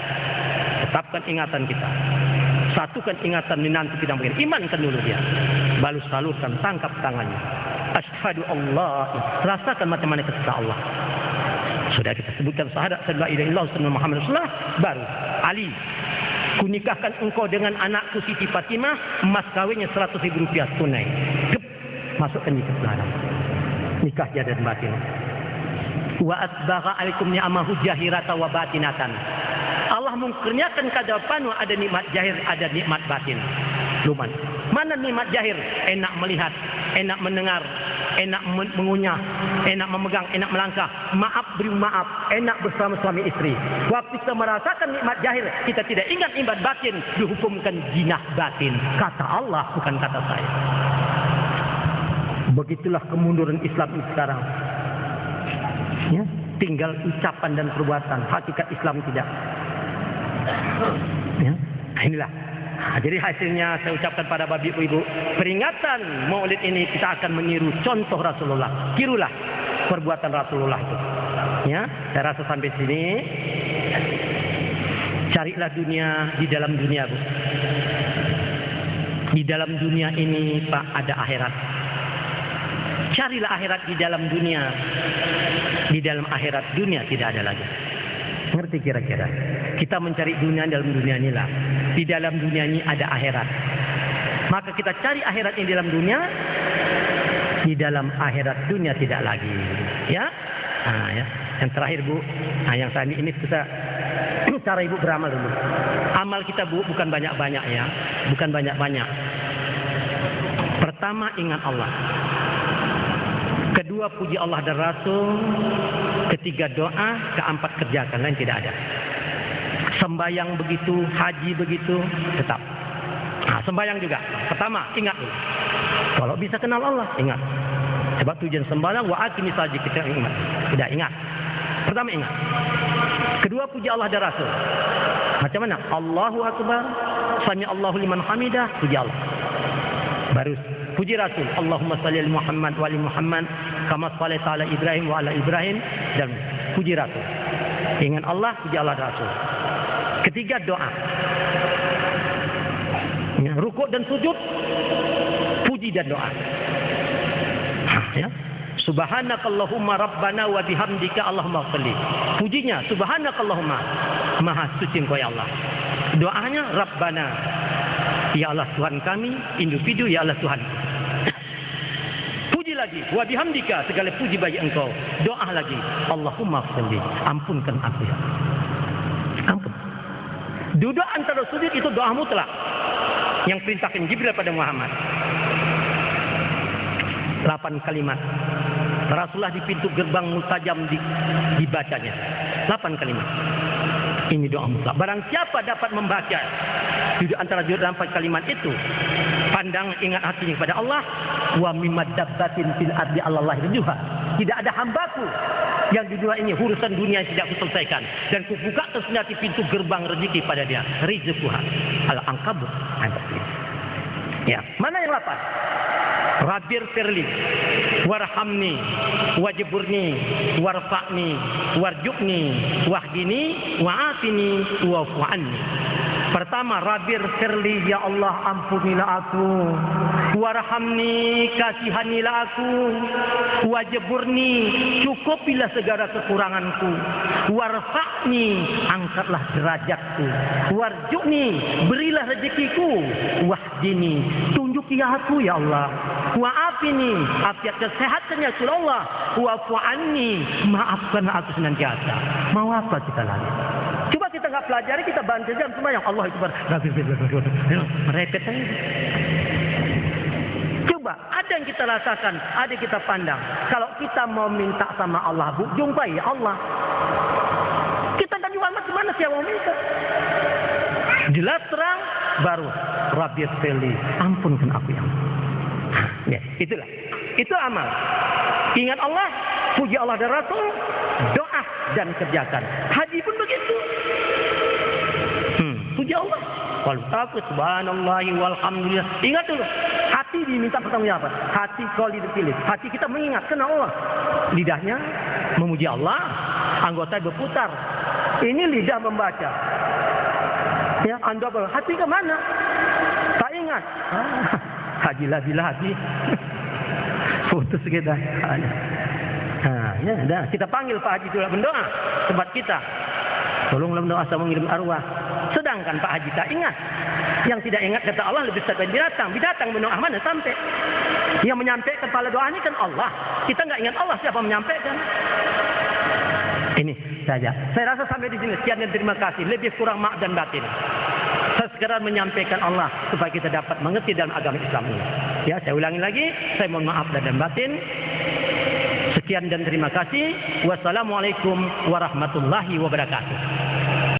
Tetapkan ingatan kita. Satukan ingatan menantu kita mungkin. Imankan dulu dia. Balu salurkan, tangkap tangannya. Asyhadu Allah. Rasakan macam mana ketika Allah. Sudah kita sebutkan syahadat la ilaha illallah sallallahu Muhammad Rasulullah. Baru Ali, kunikahkan engkau dengan anakku Siti Fatimah, mas kawinnya 100.000 rupiah tunai. Gep, masukkan nikah sekarang. Nikah jahir dan batin. Wa asbagha alaikum ni'amahu jahirata wa batinatan. Allah mengkurniakan kedepanmu ada nikmat jahir, ada nikmat batin. Luman. Mana nikmat jahir? Enak melihat, enak mendengar, enak mengunyah, enak memegang, enak melangkah, maaf beri maaf, enak bersama suami istri. Waktu kita merasakan nikmat jahir, kita tidak ingat nikmat batin, dihukumkan jinah batin. Kata Allah, bukan kata saya. Begitulah kemunduran Islam ini sekarang. Ya, tinggal ucapan dan perbuatan, hakikat Islam tidak. Ya, inilah. Nah, jadi hasilnya saya ucapkan pada bapak ibu, peringatan Maulid ini kita akan meniru contoh Rasulullah. Tirulah perbuatan Rasulullah itu. Ya, saya rasa sampai sini. Carilah dunia di dalam dunia, Bu. Di dalam dunia ini, Pak, ada akhirat. Carilah akhirat di dalam dunia. Di dalam akhirat dunia tidak ada lagi. Ngerti kira-kira? Kita mencari dunia dalam dunia inilah. Di dalam dunia ini ada akhirat. Maka kita cari akhirat ini dalam dunia. Di dalam akhirat dunia tidak lagi. Ya? Nah, ya. Yang terakhir, Bu. Nah, yang tadi ini kita cara Ibu beramal dulu. Amal kita, Bu, bukan banyak-banyak ya. Bukan banyak-banyak. Pertama, ingat Allah. Kedua, puji Allah dan Rasul. Ketiga, doa. Keempat, kerjakan. Lain tidak ada. Sembayang begitu, haji begitu, tetap. Nah, sembayang juga. Pertama, ingat dulu. Kalau bisa kenal Allah, ingat. Sebab tujuan sembayang, wa aqimi saja kita ingat. Tidak ingat. Pertama ingat. Kedua, puji Allah dan Rasul. Macam mana? Allahu Akbar. Sami Allahu liman hamidah. Puji Allah. Baru puji Rasul. Allahumma salli ala Muhammad wa ali Muhammad. Kama shallaita ala Ibrahim wa ala Ibrahim. Dan puji Rasul. Ingat Allah, puji Allah dan Rasul. Ketiga, doa. Ya, rukuk dan sujud, puji dan doa. Ya. Subhanakallahumma rabbana wa bihamdika Allahumma ighfirli. Pujinya subhanakallahumma, maha suci Engkau ya Allah. Doanya Rabbana, ya Allah Tuhan kami, individu ya Allah Tuhan. Puji lagi, wa bihamdika, segala puji bagi Engkau. Doa lagi, Allahumma ighfirli, ampunkan aku ya. Ampun. Duduk antara sujud itu doa mutlak yang perintahkan Jibril pada Muhammad. 8 kalimat. Rasulullah di pintu gerbang Multajam dibacanya. 8 kalimat. Ini doa mutlak. Barang siapa dapat membaca duduk antara 4 kalimat itu, pandang ingat hatinya kepada Allah, wa mimad dabbatin fil ardi Allahi ridha. Tidak ada hambaku yang di dunia ini urusan dunia yang tidak kuselesaikan, dan kubuka tersenati pintu gerbang rezeki pada dia. Rizquha al-ankabut. Ya, mana yang 8? Rabbir firli warhamni wajburni warfa'ni warjukni wahdini wa'afini wa'fu anni. Pertama, Rabbir firli, ya Allah ampunilah aku. Warhamni, kasihanilah aku. Wajburni, cukupilah segala kekuranganku. Warfa'ni, angkatlah derajatku. Warju'ni, berilah rezekiku. Wahdini, tunjuki aku ya Allah. Wa'afini, afiat kesehatan ya Allah. Wa'fu'anni, maafkan aku senantiasa. Mau apa kita lagi? Coba kita nggak pelajari, kita bantu jam sembahyang. Allah itu merepet aja. Coba, ada yang kita rasakan, ada yang kita pandang. Kalau kita mau minta sama Allah, Bu, jumpai Allah. Kita tadi amat kemana sih yang mau minta? Jelas terang, baru Rabbi Fili, ampunkan aku yang. Ya, itulah. Itu amal. Ingat Allah, puji Allah dan Rasul, doa dan kerjakan. Haji pun begitu. Puji Allah. Wallahu subhanallah walhamdulillah. Ingat dulu, hati diminta pertanggungjawaban. Hati kalau dipilih, hati kita mengingat karena Allah. Lidahnya memuji Allah, anggota berputar. Ini lidah membaca. Ya, Anda hati ke mana? Tak ingat. Haji lagi. Putus kita. Ya, dah. Kita panggil Pak Haji itu berdoa tempat kita. Tolonglah berdoa sama mengirim arwah. Sedangkan Pak Haji tak ingat. Yang tidak ingat kata Allah lebih besar dari binatang. Binatang berdoa mana sampai. Yang menyampaikan kepala doa ini kan Allah. Kita nggak ingat Allah, siapa menyampaikan? Ini saja. Saya rasa sampai di sini. Sekian dan terima kasih. Lebih kurang mak dan batin. Saya sekedar menyampaikan Allah supaya kita dapat mengerti dalam agama Islam ini. Ya, saya ulangi lagi. Saya mohon maaf dan batin. Sekian dan terima kasih. Wassalamualaikum warahmatullahi wabarakatuh.